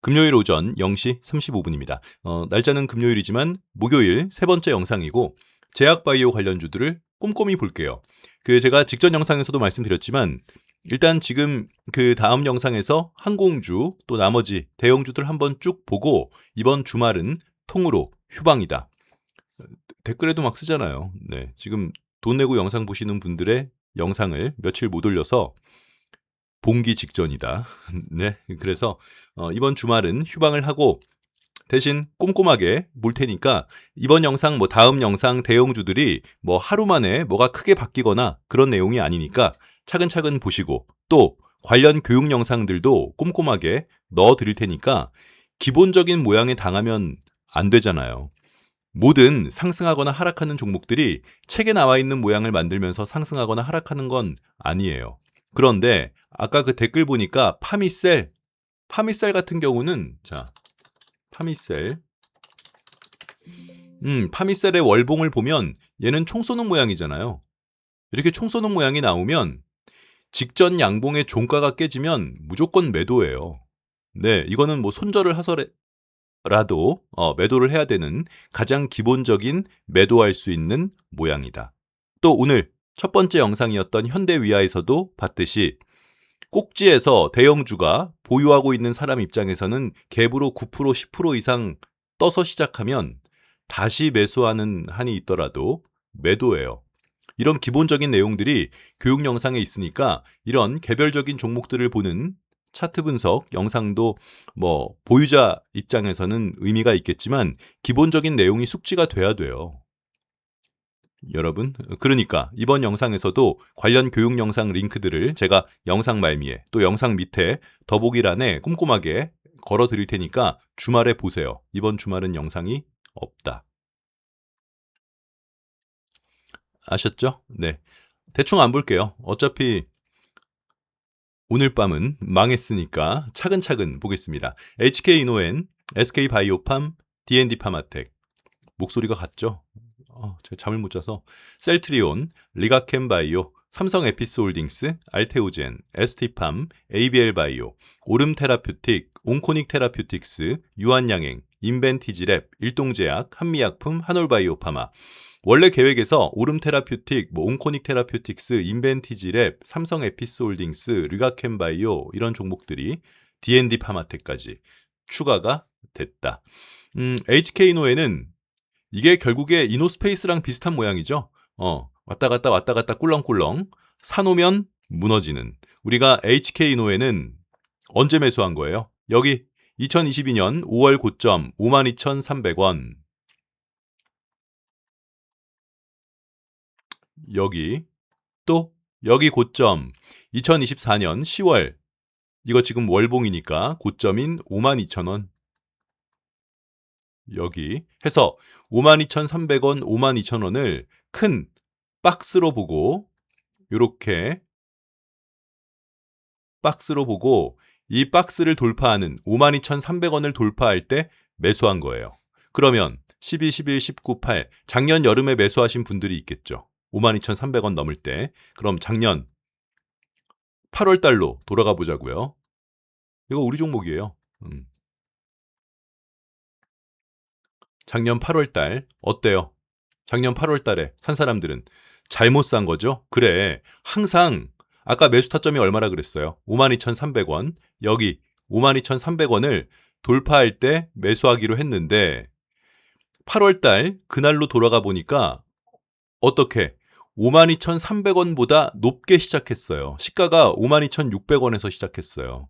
금요일 오전 0시 35분입니다. 날짜는 금요일이지만 목요일 세 번째 영상이고 제약바이오 관련주들을 꼼꼼히 볼게요. 제가 직전 영상에서도 말씀드렸지만 일단 지금 그 다음 영상에서 항공주 또 나머지 대형주들 한번 쭉 보고 이번 주말은 통으로 휴방이다. 댓글에도 막 쓰잖아요. 네, 지금 돈 내고 영상 보시는 분들의 영상을 며칠 못 올려서 봉기 직전이다. 네, 그래서 이번 주말은 휴방을 하고 대신 꼼꼼하게 볼 테니까 이번 영상 다음 영상 대형주들이 하루 만에 뭐가 크게 바뀌거나 그런 내용이 아니니까 차근차근 보시고 또 관련 교육 영상들도 꼼꼼하게 넣어 드릴 테니까 기본적인 모양에 당하면 안 되잖아요. 모든 상승하거나 하락하는 종목들이 책에 나와 있는 모양을 만들면서 상승하거나 하락하는 건 아니에요. 그런데 아까 그 댓글 보니까 파미셀 같은 경우는 파미셀의 월봉을 보면 얘는 총 쏘는 모양이잖아요. 이렇게 총 쏘는 모양이 나오면 직전 양봉의 종가가 깨지면 무조건 매도예요. 네, 이거는 손절을 하더라도 매도를 해야 되는 가장 기본적인 매도할 수 있는 모양이다. 또 오늘 첫 번째 영상이었던 현대위아에서도 봤듯이 꼭지에서 대형주가 보유하고 있는 사람 입장에서는 갭으로 9%, 10% 이상 떠서 시작하면 다시 매수하는 한이 있더라도 매도예요. 이런 기본적인 내용들이 교육 영상에 있으니까 이런 개별적인 종목들을 보는 차트 분석 영상도 보유자 입장에서는 의미가 있겠지만 기본적인 내용이 숙지가 돼야 돼요. 여러분, 그러니까 이번 영상에서도 관련 교육 영상 링크들을 제가 영상 말미에 또 영상 밑에 더보기란에 꼼꼼하게 걸어 드릴 테니까 주말에 보세요. 이번 주말은 영상이 없다. 아셨죠? 네. 대충 안 볼게요. 어차피 오늘 밤은 망했으니까 차근차근 보겠습니다. HK이노엔, SK바이오팜, D&D파마텍. 목소리가 같죠? 제가 잠을 못 자서. 셀트리온, 리가캠바이오, 삼성에피스홀딩스, 알테오젠, ST팜, ABL바이오, 오름테라퓨틱, 온코닉 테라퓨틱스, 유한양행, 인벤티지랩, 일동제약, 한미약품, 한올바이오파마. 원래 계획에서 오름테라퓨틱, 온코닉 테라퓨틱스, 인벤티지랩, 삼성에피스홀딩스, 리가캠바이오 이런 종목들이 D&D파마텍까지 추가가 됐다. HK노에는 이게 결국에 이노스페이스랑 비슷한 모양이죠. 왔다 갔다 꿀렁꿀렁 사놓으면 무너지는. 우리가 HK노에는 언제 매수한 거예요? 여기 2022년 5월 고점 52,300원. 여기 또 여기 고점 2024년 10월. 이거 지금 월봉이니까 고점인 52,000원. 여기 해서 52,300원, 52,000원을 큰 박스로 보고 이렇게 박스로 보고 이 박스를 돌파하는 52,300원을 돌파할 때 매수한 거예요. 그러면 12, 11, 19, 8 작년 여름에 매수하신 분들이 있겠죠. 52,300원 넘을 때. 그럼 작년 8월 달로 돌아가 보자고요. 이거 우리 종목이에요. 작년 8월 달 어때요? 작년 8월 달에 산 사람들은 잘못 산 거죠? 그래. 항상 아까 매수 타점이 얼마라 그랬어요? 52,300원. 여기 52,300원을 돌파할 때 매수하기로 했는데 8월 달 그날로 돌아가 보니까 어떻게 52,300원보다 높게 시작했어요. 시가가 52,600원에서 시작했어요.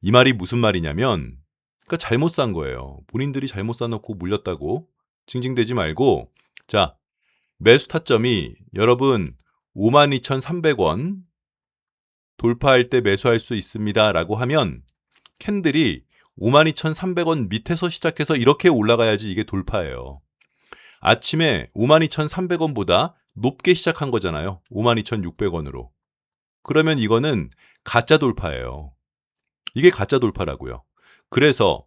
이 말이 무슨 말이냐면 그러니까 잘못 산 거예요. 본인들이 잘못 사놓고 물렸다고 징징대지 말고 자, 매수 타점이 여러분 52,300원 돌파할 때 매수할 수 있습니다 라고 하면 캔들이 52,300원 밑에서 시작해서 이렇게 올라가야지 이게 돌파예요. 아침에 52,300원보다 높게 시작한 거잖아요. 52,600원으로. 그러면 이거는 가짜 돌파예요. 이게 가짜 돌파라고요. 그래서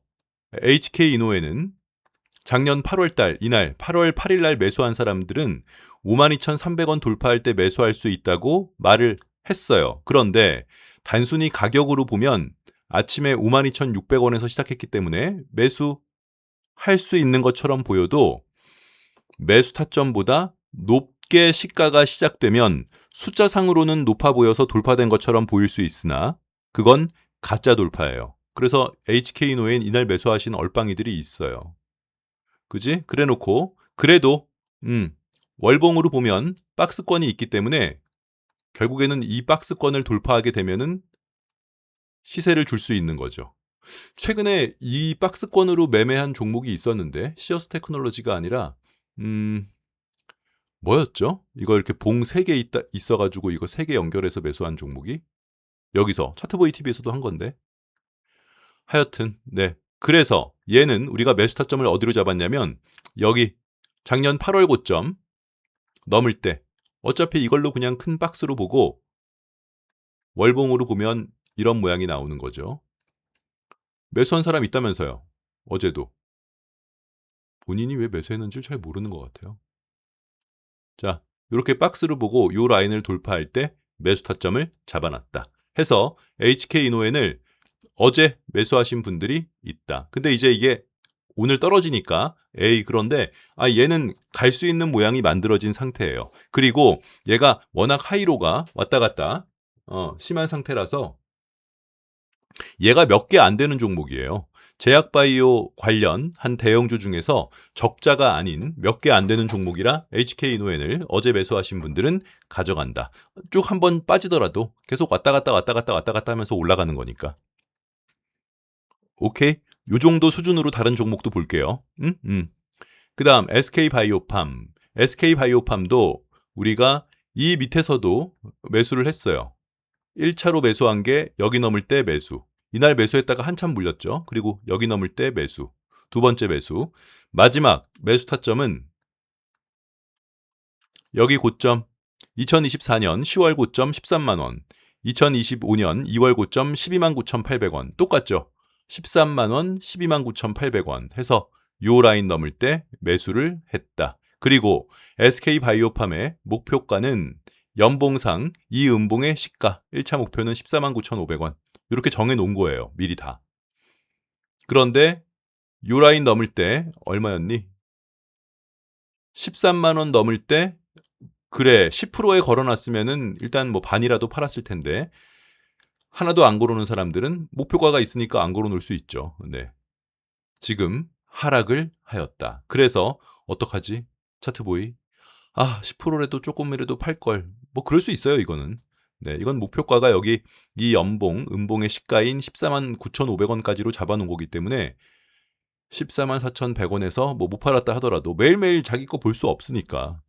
HK이노에는 작년 8월달 이날 8월 8일날 매수한 사람들은 52,300원 돌파할 때 매수할 수 있다고 말을 했어요. 그런데 단순히 가격으로 보면 아침에 52,600원에서 시작했기 때문에 매수할 수 있는 것처럼 보여도 매수 타점보다 높게 시가가 시작되면 숫자상으로는 높아 보여서 돌파된 것처럼 보일 수 있으나 그건 가짜 돌파예요. 그래서 HK노엔 이날 매수하신 얼빵이들이 있어요. 그지? 그래놓고 그래도 월봉으로 보면 박스권이 있기 때문에 결국에는 이 박스권을 돌파하게 되면은 시세를 줄 수 있는 거죠. 최근에 이 박스권으로 매매한 종목이 있었는데 시어스 테크놀로지가 아니라 뭐였죠? 이거 이렇게 봉 3개 있어가지고 이거 3개 연결해서 매수한 종목이 여기서 차트보이 TV에서도 한 건데 하여튼 네. 그래서 얘는 우리가 매수 타점을 어디로 잡았냐면 여기 작년 8월 고점 넘을 때 어차피 이걸로 그냥 큰 박스로 보고 월봉으로 보면 이런 모양이 나오는 거죠. 매수한 사람 있다면서요. 어제도. 본인이 왜 매수했는지 잘 모르는 것 같아요. 자, 이렇게 박스로 보고 이 라인을 돌파할 때 매수 타점을 잡아놨다. 해서 HK이노엔을 어제 매수하신 분들이 있다. 근데 이제 이게 오늘 떨어지니까 그런데 얘는 갈 수 있는 모양이 만들어진 상태예요. 그리고 얘가 워낙 하이로가 왔다 갔다 심한 상태라서 얘가 몇 개 안 되는 종목이에요. 제약바이오 관련 한 대형주 중에서 적자가 아닌 몇 개 안 되는 종목이라 HK이노엔을 어제 매수하신 분들은 가져간다. 쭉 한번 빠지더라도 계속 왔다 갔다 하면서 올라가는 거니까. 오케이? 요 정도 수준으로 다른 종목도 볼게요. 그 다음 SK바이오팜. SK바이오팜도 우리가 이 밑에서도 매수를 했어요. 1차로 매수한 게 여기 넘을 때 매수. 이날 매수했다가 한참 물렸죠. 그리고 여기 넘을 때 매수. 두 번째 매수. 마지막 매수 타점은 여기 고점 2024년 10월 고점 13만 원. 2025년 2월 고점 12만 9,800원. 똑같죠. 13만 원, 12만 9,800원 해서 요 라인 넘을 때 매수를 했다. 그리고 SK바이오팜의 목표가는 연봉상 이 음봉의 시가 1차 목표는 14만 9,500원. 이렇게 정해 놓은 거예요. 미리 다. 그런데 요 라인 넘을 때 얼마였니? 13만 원 넘을 때 그래 10%에 걸어놨으면은 일단 뭐 반이라도 팔았을 텐데 하나도 안 걸어놓은 사람들은 목표가가 있으니까 안 걸어놓을 수 있죠. 네. 지금 하락을 하였다. 그래서 어떡하지? 차트보이 10%라도 조금이라도 팔걸. 뭐 그럴 수 있어요, 이거는. 네, 이건 목표가가 여기 이 음봉의 시가인 14만 9,500원까지로 잡아놓은 거기 때문에 14만 4,100원에서 뭐 못 팔았다 하더라도 매일매일 자기 거 볼 수 없으니까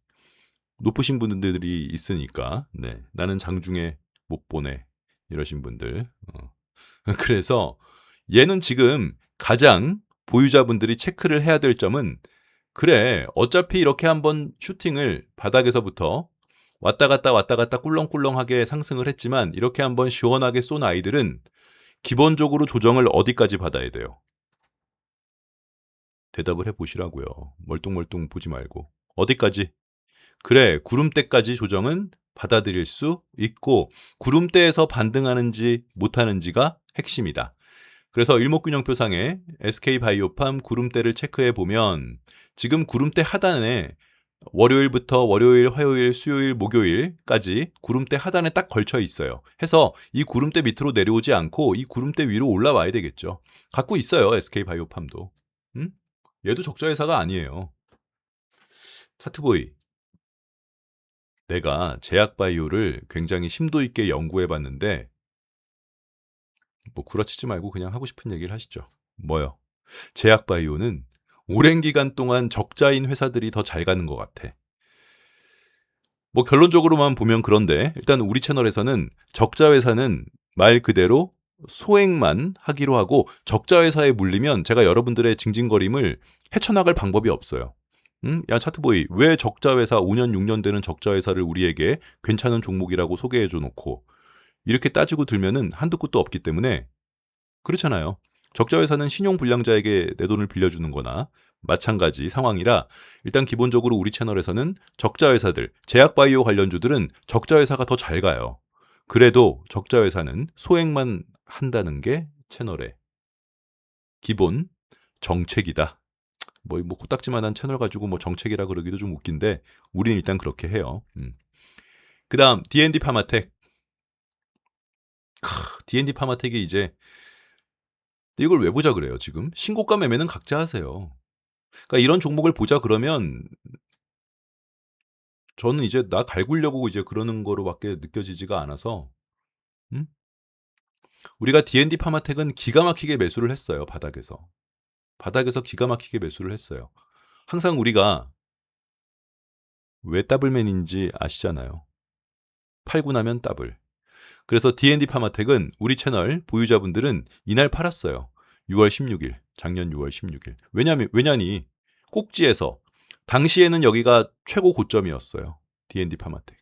높으신 분들이 있으니까 나는 장중에 못 보내 이러신 분들. 그래서 얘는 지금 가장 보유자분들이 체크를 해야 될 점은 그래 어차피 이렇게 한번 슈팅을 바닥에서부터 왔다 갔다 꿀렁꿀렁하게 상승을 했지만 이렇게 한번 시원하게 쏜 아이들은 기본적으로 조정을 어디까지 받아야 돼요? 대답을 해보시라고요. 멀뚱멀뚱 보지 말고. 어디까지? 그래 구름대까지 조정은 받아들일 수 있고 구름대에서 반등하는지 못하는지가 핵심이다. 그래서 일목균형표상에 SK바이오팜 구름대를 체크해 보면 지금 구름대 하단에 월요일부터 월요일, 화요일, 수요일, 목요일까지 구름대 하단에 딱 걸쳐 있어요. 해서 이 구름대 밑으로 내려오지 않고 이 구름대 위로 올라와야 되겠죠. 갖고 있어요. SK바이오팜도. 얘도 적자 회사가 아니에요. 차트보이. 내가 제약바이오를 굉장히 심도 있게 연구해 봤는데 뭐 구라치지 말고 그냥 하고 싶은 얘기를 하시죠. 뭐요? 제약바이오는 오랜 기간 동안 적자인 회사들이 더 잘 가는 것 같아. 뭐 결론적으로만 보면 그런데 일단 우리 채널에서는 적자 회사는 말 그대로 소액만 하기로 하고 적자 회사에 물리면 제가 여러분들의 징징거림을 헤쳐나갈 방법이 없어요. 야 차트보이 왜 적자 회사 5년 6년 되는 적자 회사를 우리에게 괜찮은 종목이라고 소개해줘 놓고 이렇게 따지고 들면은 한두 끝도 없기 때문에 그렇잖아요. 적자 회사는 신용불량자에게 내 돈을 빌려주는 거나 마찬가지 상황이라 일단 기본적으로 우리 채널에서는 적자 회사들, 제약바이오 관련주들은 적자 회사가 더 잘 가요. 그래도 적자 회사는 소액만 한다는 게 채널의 기본 정책이다. 뭐 코딱지만한 채널 가지고 뭐 정책이라 그러기도 좀 웃긴데 우리는 일단 그렇게 해요. 그다음 D&D 파마텍. D&D 파마텍이 이제 이걸 왜 보자 그래요, 지금? 신고가 매매는 각자 하세요. 그러니까 이런 종목을 보자 그러면 저는 이제 나 갈구려고 이제 그러는 거로밖에 느껴지지가 않아서 음? 우리가 D&D 파마텍은 기가 막히게 매수를 했어요, 바닥에서. 바닥에서 기가 막히게 매수를 했어요. 항상 우리가 왜 더블맨인지 아시잖아요. 팔고 나면 더블. 그래서 D&D 파마텍은 우리 채널 보유자분들은 이날 팔았어요. 6월 16일, 작년 6월 16일. 왜냐니 꼭지에서 당시에는 여기가 최고 고점이었어요. D&D 파마텍.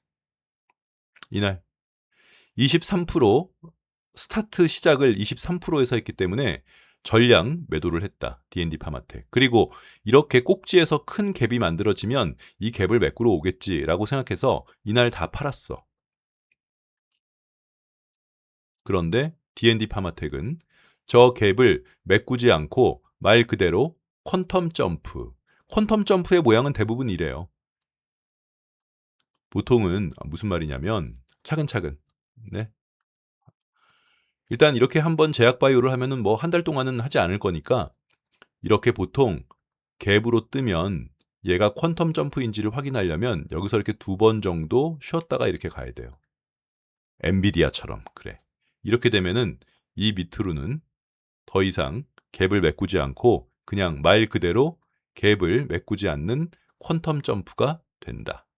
이날 23% 스타트 시작을 23%에서 했기 때문에 전량 매도를 했다. D&D 파마텍. 그리고 이렇게 꼭지에서 큰 갭이 만들어지면 이 갭을 메꾸러 오겠지라고 생각해서 이날 다 팔았어. 그런데 D&D 파마텍은 저 갭을 메꾸지 않고 말 그대로 퀀텀 점프. 퀀텀 점프의 모양은 대부분 이래요. 보통은 무슨 말이냐면 차근차근. 네. 일단 이렇게 한번 제약 바이오를 하면은 뭐 한 달 동안은 하지 않을 거니까 이렇게 보통 갭으로 뜨면 얘가 퀀텀 점프인지를 확인하려면 여기서 이렇게 2번 정도 쉬었다가 이렇게 가야 돼요. 엔비디아처럼. 그래. 이렇게 되면은 이 밑으로는 더 이상 갭을 메꾸지 않고 그냥 말 그대로 갭을 메꾸지 않는 퀀텀 점프가 된다.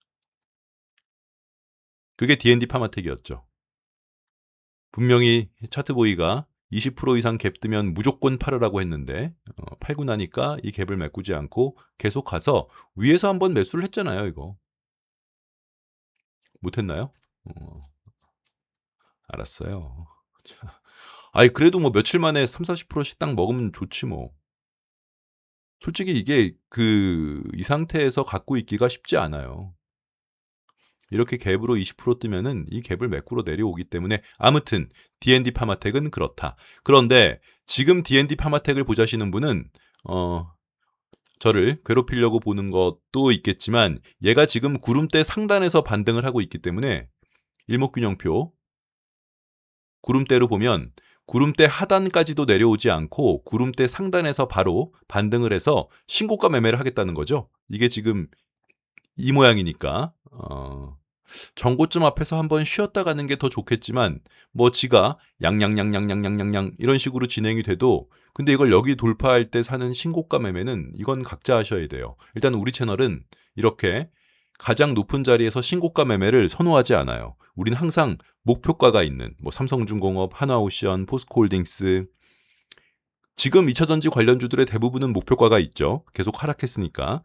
그게 D&D 파마텍이었죠. 분명히 차트보이가 20% 이상 갭 뜨면 무조건 팔으라고 했는데 팔고 나니까 이 갭을 메꾸지 않고 계속 가서 위에서 한번 매수를 했잖아요. 이거. 못했나요? 알았어요. 아이 그래도 뭐 며칠 만에 30-40%씩 딱 먹으면 좋지 뭐. 솔직히 이게 이 상태에서 갖고 있기가 쉽지 않아요. 이렇게 갭으로 20% 뜨면은 이 갭을 메꾸러 내려오기 때문에 아무튼 D&D 파마텍은 그렇다. 그런데 지금 D&D 파마텍을 보자시는 분은 저를 괴롭히려고 보는 것도 있겠지만 얘가 지금 구름대 상단에서 반등을 하고 있기 때문에 일목균형표 구름대로 보면 구름대 하단까지도 내려오지 않고 구름대 상단에서 바로 반등을 해서 신고가 매매를 하겠다는 거죠. 이게 지금 이 모양이니까 정고점 앞에서 한번 쉬었다 가는 게 더 좋겠지만 뭐 지가 양양양양양양양양 이런 식으로 진행이 돼도 근데 이걸 여기 돌파할 때 사는 신고가 매매는 이건 각자 하셔야 돼요. 일단 우리 채널은 이렇게 가장 높은 자리에서 신고가 매매를 선호하지 않아요. 우린 항상 목표가가 있는 뭐 삼성중공업, 한화오션, 포스코홀딩스 지금 2차전지 관련주들의 대부분은 목표가가 있죠. 계속 하락했으니까.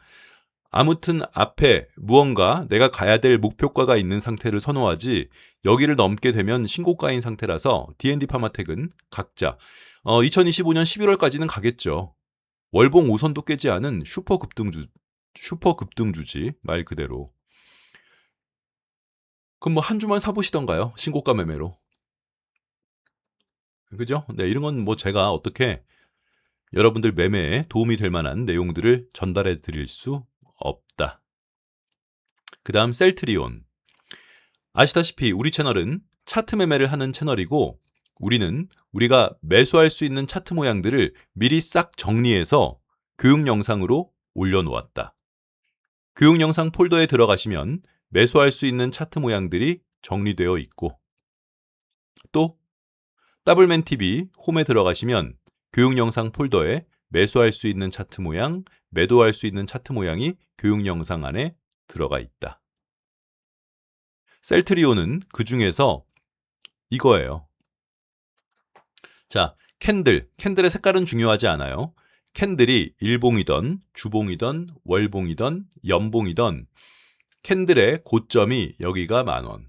아무튼 앞에 무언가 내가 가야 될 목표가가 있는 상태를 선호하지 여기를 넘게 되면 신고가인 상태라서 D&D 파마텍은 각자 2025년 11월까지는 가겠죠. 월봉 5선도 깨지 않은 슈퍼 급등주지 말 그대로. 그럼 뭐 한 주만 사보시던가요? 신고가 매매로. 그죠? 네, 이런 건 뭐 제가 어떻게 여러분들 매매에 도움이 될 만한 내용들을 전달해 드릴 수 없다. 그 다음 셀트리온. 아시다시피 우리 채널은 차트 매매를 하는 채널이고 우리는 우리가 매수할 수 있는 차트 모양들을 미리 싹 정리해서 교육 영상으로 올려놓았다. 교육 영상 폴더에 들어가시면 매수할 수 있는 차트 모양들이 정리되어 있고 또 더블맨 TV 홈에 들어가시면 교육 영상 폴더에 매수할 수 있는 차트 모양, 매도할 수 있는 차트 모양이 교육 영상 안에 들어가 있다. 셀트리온은 그 중에서 이거예요. 자, 캔들의 색깔은 중요하지 않아요. 캔들이 일봉이던, 주봉이던, 월봉이던, 연봉이던 캔들의 고점이 여기가 10,000원.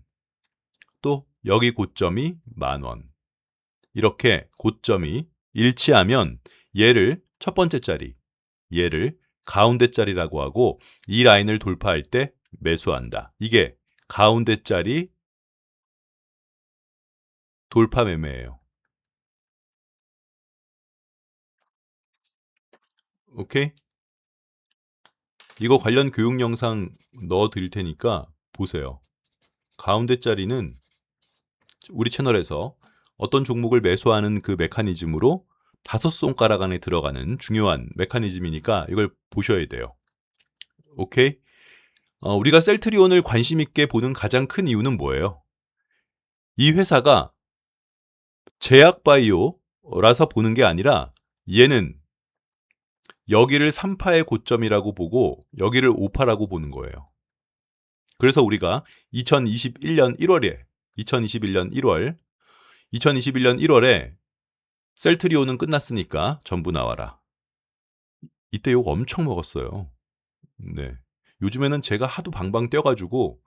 또 여기 고점이 10,000원. 이렇게 고점이 일치하면 얘를 첫 번째 자리, 얘를 가운데 자리라고 하고 이 라인을 돌파할 때 매수한다. 이게 가운데 자리 돌파 매매예요. 오케이? 이거 관련 교육 영상 넣어 드릴 테니까 보세요. 가운데 자리는 우리 채널에서 어떤 종목을 매수하는 그 메커니즘으로 5손가락 안에 들어가는 중요한 메커니즘이니까 이걸 보셔야 돼요. 오케이? 우리가 셀트리온을 관심 있게 보는 가장 큰 이유는 뭐예요? 이 회사가 제약바이오라서 보는 게 아니라 얘는 여기를 3파의 고점이라고 보고 여기를 5파라고 보는 거예요. 그래서 우리가 2021년 1월에 2021년 1월에 셀트리온은 끝났으니까 전부 나와라. 이때 욕 엄청 먹었어요. 네. 요즘에는 제가 하도 방방 뛰어가지고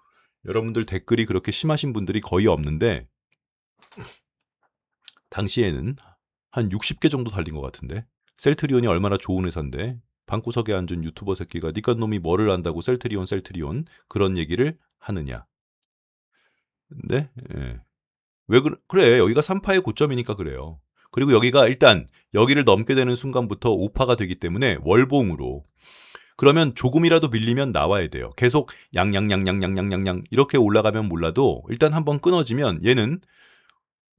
여러분들 댓글이 그렇게 심하신 분들이 거의 없는데 당시에는 한 60개 정도 달린 것 같은데 셀트리온이 얼마나 좋은 회사인데 방구석에 앉은 유튜버 새끼가 니까 놈이 뭐를 안다고 셀트리온 그런 얘기를 하느냐. 네? 예. 왜 그래 여기가 3파의 고점이니까 그래요. 그리고 여기가 일단 여기를 넘게 되는 순간부터 5파가 되기 때문에 월봉으로 그러면 조금이라도 밀리면 나와야 돼요. 계속 양양양양양양양양 이렇게 올라가면 몰라도 일단 한번 끊어지면 얘는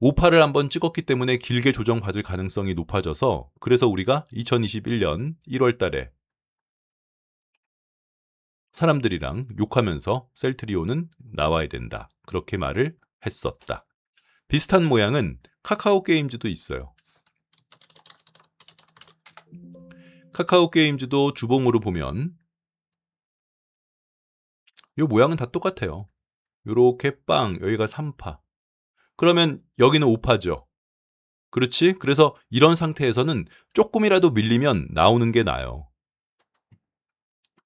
5파를 한번 찍었기 때문에 길게 조정받을 가능성이 높아져서 그래서 우리가 2021년 1월 달에 사람들이랑 욕하면서 셀트리온은 나와야 된다. 그렇게 말을 했었다. 비슷한 모양은 카카오 게임즈도 있어요. 카카오 게임즈도 주봉으로 보면 이 모양은 다 똑같아요. 요렇게 빵 여기가 3파. 그러면 여기는 5파죠. 그렇지? 그래서 이런 상태에서는 조금이라도 밀리면 나오는 게 나아요.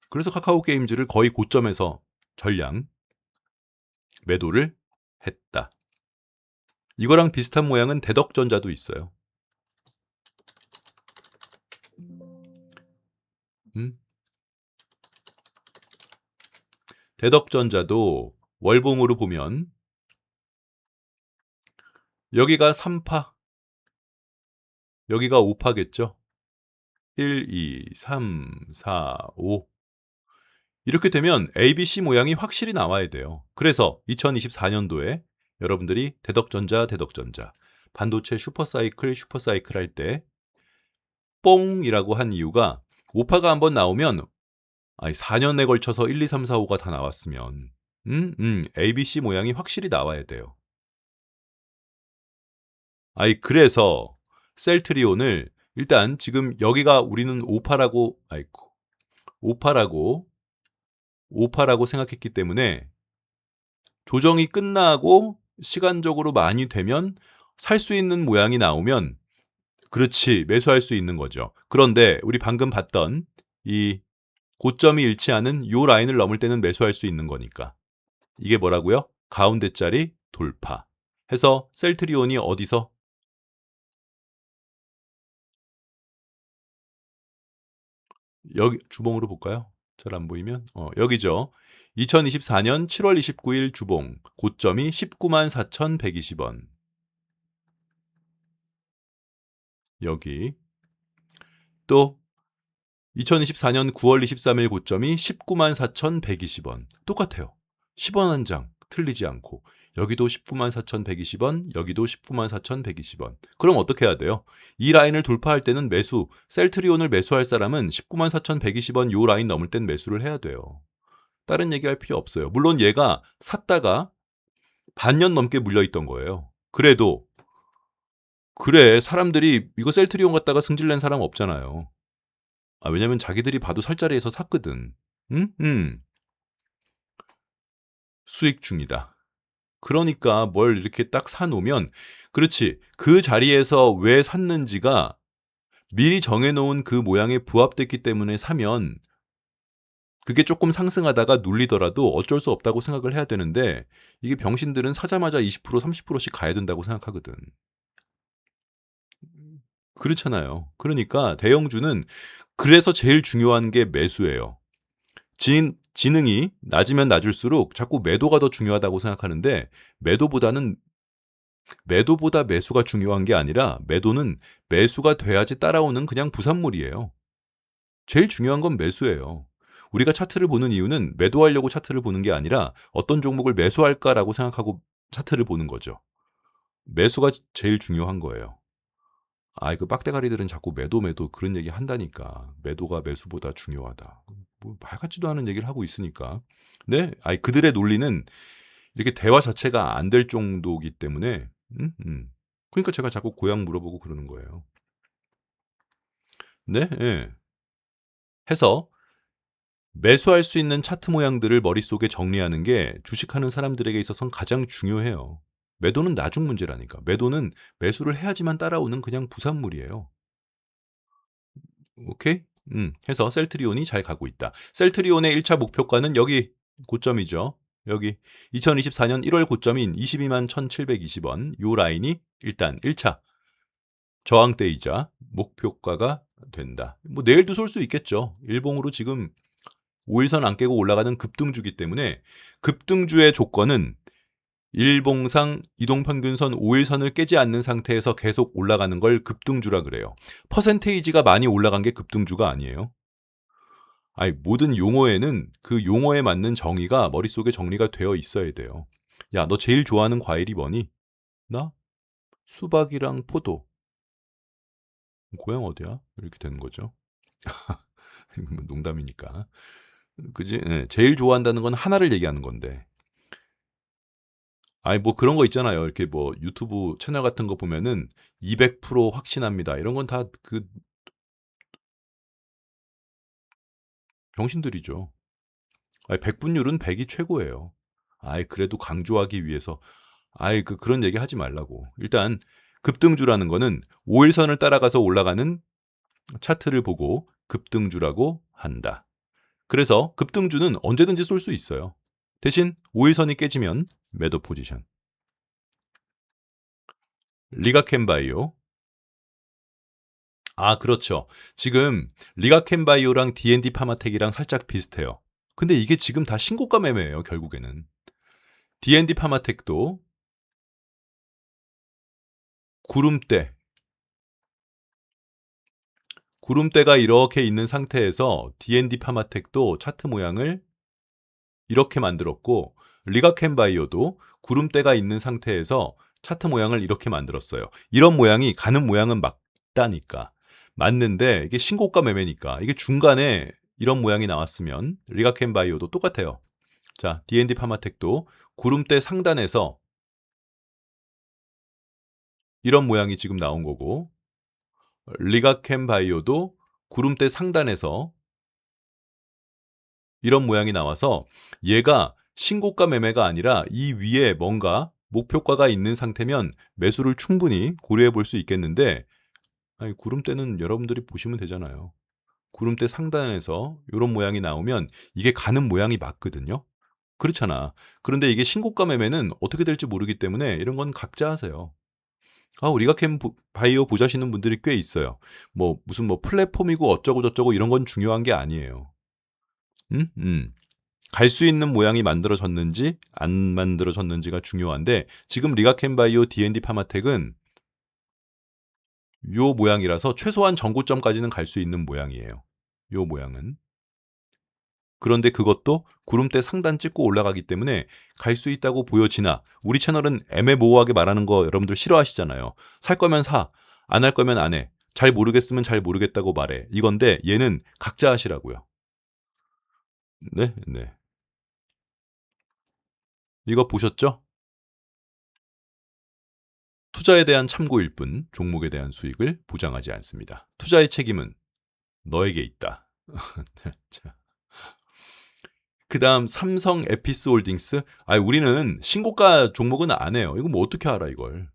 그래서 카카오 게임즈를 거의 고점에서 전량 매도를 했다. 이거랑 비슷한 모양은 대덕전자도 있어요. 대덕전자도 월봉으로 보면 여기가 3파, 여기가 5파겠죠? 1, 2, 3, 4, 5 이렇게 되면 ABC 모양이 확실히 나와야 돼요. 그래서 2024년도에 여러분들이 대덕전자 반도체 슈퍼사이클 할 때 뽕이라고 한 이유가 5파가 한번 나오면 4년에 걸쳐서 1, 2, 3, 4, 5가 다 나왔으면 ABC 모양이 확실히 나와야 돼요. 그래서 셀트리온을 일단 지금 여기가 우리는 5파라고 생각했기 때문에 조정이 끝나고 시간적으로 많이 되면 살 수 있는 모양이 나오면 그렇지 매수할 수 있는 거죠. 그런데 우리 방금 봤던 이 고점이 일치하는 요 라인을 넘을 때는 매수할 수 있는 거니까. 이게 뭐라고요? 가운데 자리 돌파. 해서 셀트리온이 어디서? 여기 주봉으로 볼까요? 잘 안 보이면 여기죠. 2024년 7월 29일 주봉 고점이 19만 4,120원. 여기 또 2024년 9월 23일 고점이 19만 4,120원. 똑같아요. 10원 한 장 틀리지 않고 여기도 19만 4,120원, 여기도 19만 4,120원. 그럼 어떻게 해야 돼요? 이 라인을 돌파할 때는 매수, 셀트리온을 매수할 사람은 19만 4,120원 요 라인 넘을 땐 매수를 해야 돼요. 다른 얘기할 필요 없어요. 물론 얘가 샀다가 반년 넘게 물려있던 거예요. 그래도 그래 사람들이 이거 셀트리온 갖다가 승질낸 사람 없잖아요. 왜냐면 자기들이 봐도 살 자리에서 샀거든. 응? 수익 중이다. 그러니까 뭘 이렇게 딱 사놓으면 그렇지. 그 자리에서 왜 샀는지가 미리 정해놓은 그 모양에 부합됐기 때문에 사면 그게 조금 상승하다가 눌리더라도 어쩔 수 없다고 생각을 해야 되는데 이게 병신들은 사자마자 20% 30%씩 가야 된다고 생각하거든. 그렇잖아요. 그러니까 대형주는 그래서 제일 중요한 게 매수예요. 지능이 낮으면 낮을수록 자꾸 매도가 더 중요하다고 생각하는데 매도보다 매수가 중요한 게 아니라 매도는 매수가 돼야지 따라오는 그냥 부산물이에요. 제일 중요한 건 매수예요. 우리가 차트를 보는 이유는 매도하려고 차트를 보는 게 아니라 '어떤 종목을 매수할까.'라고 생각하고 차트를 보는 거죠. 매수가 제일 중요한 거예요. 그 빡대가리들은 자꾸 매도, 매도 그런 얘기 한다니까. 매도가 매수보다 중요하다. 뭐 말 같지도 않은 얘기를 하고 있으니까. 네. 그들의 논리는 이렇게 대화 자체가 안 될 정도기 때문에 그러니까 제가 자꾸 고향 물어보고 그러는 거예요. 네. 예. 해서 매수할 수 있는 차트 모양들을 머릿속에 정리하는 게 주식하는 사람들에게 있어서는 가장 중요해요. 매도는 나중 문제라니까. 매도는 매수를 해야지만 따라오는 그냥 부산물이에요. 오케이? 해서 셀트리온이 잘 가고 있다. 셀트리온의 1차 목표가는 여기 고점이죠. 여기 2024년 1월 고점인 22만 1,720원. 요 라인이 일단 1차 저항대이자 목표가가 된다. 뭐 내일도 쏠 수 있겠죠. 일봉으로 지금 5일선 안 깨고 올라가는 급등주기 때문에 급등주의 조건은 일봉상 이동평균선 5일선을 깨지 않는 상태에서 계속 올라가는 걸 급등주라 그래요. 퍼센테이지가 많이 올라간 게 급등주가 아니에요. 모든 용어에는 그 용어에 맞는 정의가 머릿속에 정리가 되어 있어야 돼요. 야, 너 제일 좋아하는 과일이 뭐니? 나? 수박이랑 포도. 고향 어디야? 이렇게 되는 거죠. 농담이니까. 그지? 예, 제일 좋아한다는 건 하나를 얘기하는 건데. 뭐 그런 거 있잖아요. 이렇게 뭐 유튜브 채널 같은 거 보면은 200% 확신합니다. 이런 건 다 그 병신들이죠. 백분율은 100이 최고예요. 그래도 강조하기 위해서 그런 얘기 하지 말라고. 일단 급등주라는 거는 5일선을 따라가서 올라가는 차트를 보고 급등주라고 한다. 그래서 급등주는 언제든지 쏠 수 있어요. 대신 5일선이 깨지면 매도 포지션. 리가켄바이오. 그렇죠. 지금 리가켄바이오랑 D&D 파마텍이랑 살짝 비슷해요. 근데 이게 지금 다 신고가 매매예요, 결국에는. D&D 파마텍도 구름대, 구름대가 이렇게 있는 상태에서 D&D 파마텍도 차트 모양을 이렇게 만들었고, 리가켄바이오도 구름대가 있는 상태에서 차트 모양을 이렇게 만들었어요. 이런 모양이 가는 모양은 맞다니까. 맞는데 이게 신고가 매매니까 이게 중간에 이런 모양이 나왔으면 리가켄바이오도 똑같아요. 자, D&D 파마텍도 구름대 상단에서 이런 모양이 지금 나온 거고, 리가켄바이오도 구름대 상단에서 이런 모양이 나와서 얘가 신고가 매매가 아니라 이 위에 뭔가 목표가가 있는 상태면 매수를 충분히 고려해 볼 수 있겠는데, 구름대는 여러분들이 보시면 되잖아요. 구름대 상단에서 이런 모양이 나오면 이게 가는 모양이 맞거든요. 그렇잖아. 그런데 이게 신고가 매매는 어떻게 될지 모르기 때문에 이런 건 각자 하세요. 리가캠 바이오 보자시는 분들이 꽤 있어요. 무슨 플랫폼이고 어쩌고 저쩌고 이런 건 중요한 게 아니에요. 갈 수 있는 모양이 만들어졌는지 안 만들어졌는지가 중요한데, 지금 리가켄 바이오 D&D 파마텍은 요 모양이라서 최소한 전고점까지는 갈 수 있는 모양이에요. 요 모양은. 그런데 그것도 구름대 상단 찍고 올라가기 때문에 갈 수 있다고 보여지나, 우리 채널은 애매모호하게 말하는 거 여러분들 싫어하시잖아요. 살 거면 사, 안 할 거면 안 해. 잘 모르겠으면 잘 모르겠다고 말해. 이건데 얘는 각자 하시라고요. 네, 네. 이거 보셨죠? 투자에 대한 참고일 뿐 종목에 대한 수익을 보장하지 않습니다. 투자의 책임은 너에게 있다. 그다음 삼성 에피스홀딩스. 우리는 신고가 종목은 안 해요. 이거 뭐 어떻게 알아 이걸.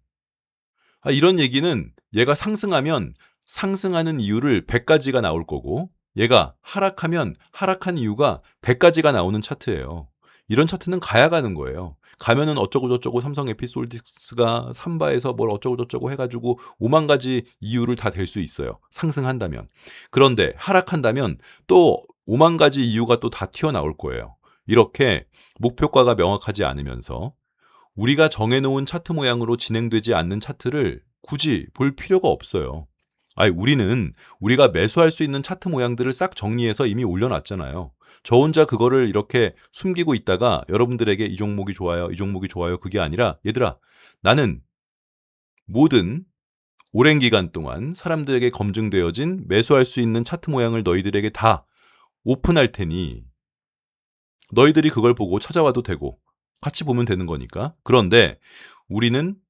이런 얘기는 얘가 상승하면 상승하는 이유를 100가지가 나올 거고, 얘가 하락하면 하락한 이유가 100가지가 나오는 차트예요. 이런 차트는 가야 가는 거예요. 가면은 어쩌고 저쩌고 삼성 에피솔디스가 삼바에서 뭘 어쩌고 저쩌고 해가지고 5만 가지 이유를 다 댈 수 있어요. 상승한다면. 그런데 하락한다면 또 5만 가지 이유가 또 다 튀어나올 거예요. 이렇게 목표가가 명확하지 않으면서 우리가 정해놓은 차트 모양으로 진행되지 않는 차트를 굳이 볼 필요가 없어요. 아이 우리는 우리가 매수할 수 있는 차트 모양들을 싹 정리해서 이미 올려놨잖아요. 저 혼자 그거를 이렇게 숨기고 있다가 여러분들에게 이 종목이 좋아요, 이 종목이 좋아요 그게 아니라 얘들아 나는 모든 오랜 기간 동안 사람들에게 검증되어진 매수할 수 있는 차트 모양을 너희들에게 다 오픈할 테니 너희들이 그걸 보고 찾아와도 되고 같이 보면 되는 거니까. 그런데 우리는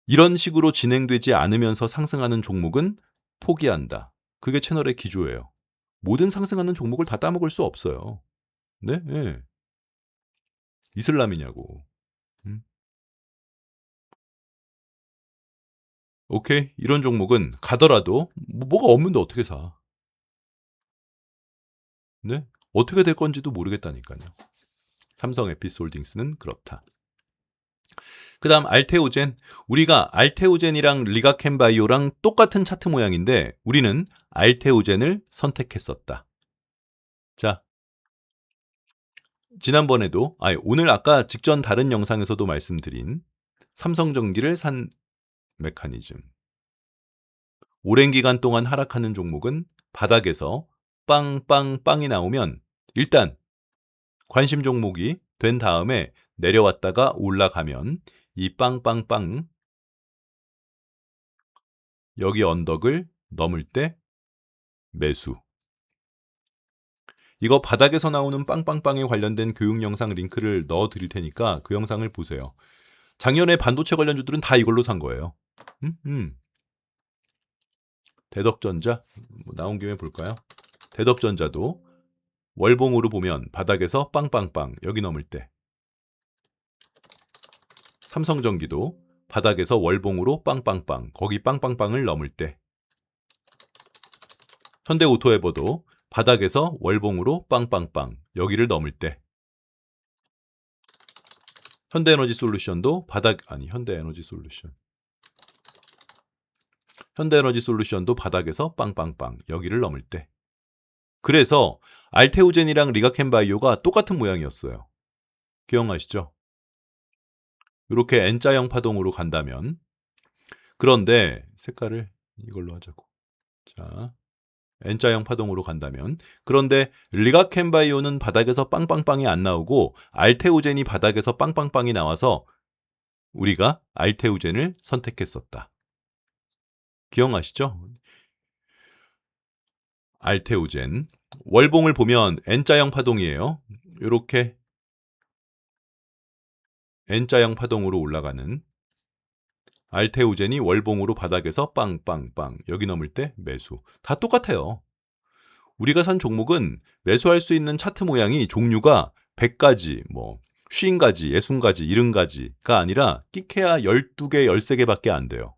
이런 식으로 진행되지 않으면서 상승하는 종목은 포기한다. 그게 채널의 기조예요. 모든 상승하는 종목을 다 따먹을 수 없어요. 네? 예. 이슬람이냐고. 음. 오케이. 이런 종목은 가더라도 뭐가 없는데 어떻게 사. 네? 어떻게 될 건지도 모르겠다니까요. 삼성 에피솔딩스는 그렇다. 그다음 알테오젠. 우리가 알테오젠이랑 리가켄바이오랑 똑같은 차트 모양인데 우리는 알테오젠을 선택했었다. 자, 지난번에도 오늘 아까 직전 다른 영상에서도 말씀드린 삼성전기를 산 메커니즘. 오랜 기간 동안 하락하는 종목은 바닥에서 빵빵빵이 나오면 일단 관심 종목이 된 다음에 내려왔다가 올라가면 이 빵빵빵 여기 언덕을 넘을 때 매수. 이거 바닥에서 나오는 빵빵빵에 관련된 교육 영상 링크를 넣어 드릴 테니까 그 영상을 보세요. 작년에 반도체 관련주들은 다 이걸로 산 거예요. 대덕전자 나온 김에 볼까요? 대덕전자도 월봉으로 보면 바닥에서 빵빵빵 여기 넘을 때 삼성전기도 바닥에서 월봉으로 빵빵빵 거기 빵빵빵을 넘을 때 현대오토에버도 바닥에서 월봉으로 빵빵빵 여기를 넘을 때 현대에너지솔루션도 현대에너지솔루션도 바닥에서 빵빵빵 여기를 넘을 때 그래서 알테오젠이랑 리가켄바이오가 똑같은 모양이었어요. 기억나시죠? 이렇게 N자형 파동으로 간다면 그런데 색깔을 이걸로 하자고. 자, N자형 파동으로 간다면 그런데 리가켄바이오는 바닥에서 빵빵빵이 안 나오고 알테오젠이 바닥에서 빵빵빵이 나와서 우리가 알테오젠을 선택했었다. 기억나시죠? 알테오젠 월봉을 보면 N자형 파동이에요. 이렇게 N자형 파동으로 올라가는 알테오젠이 월봉으로 바닥에서 빵빵빵 여기 넘을 때 매수. 다 똑같아요. 우리가 산 종목은 매수할 수 있는 차트 모양이 종류가 100가지, 50가지, 60가지, 70가지가 아니라 끼케야 12개, 13개밖에 안 돼요.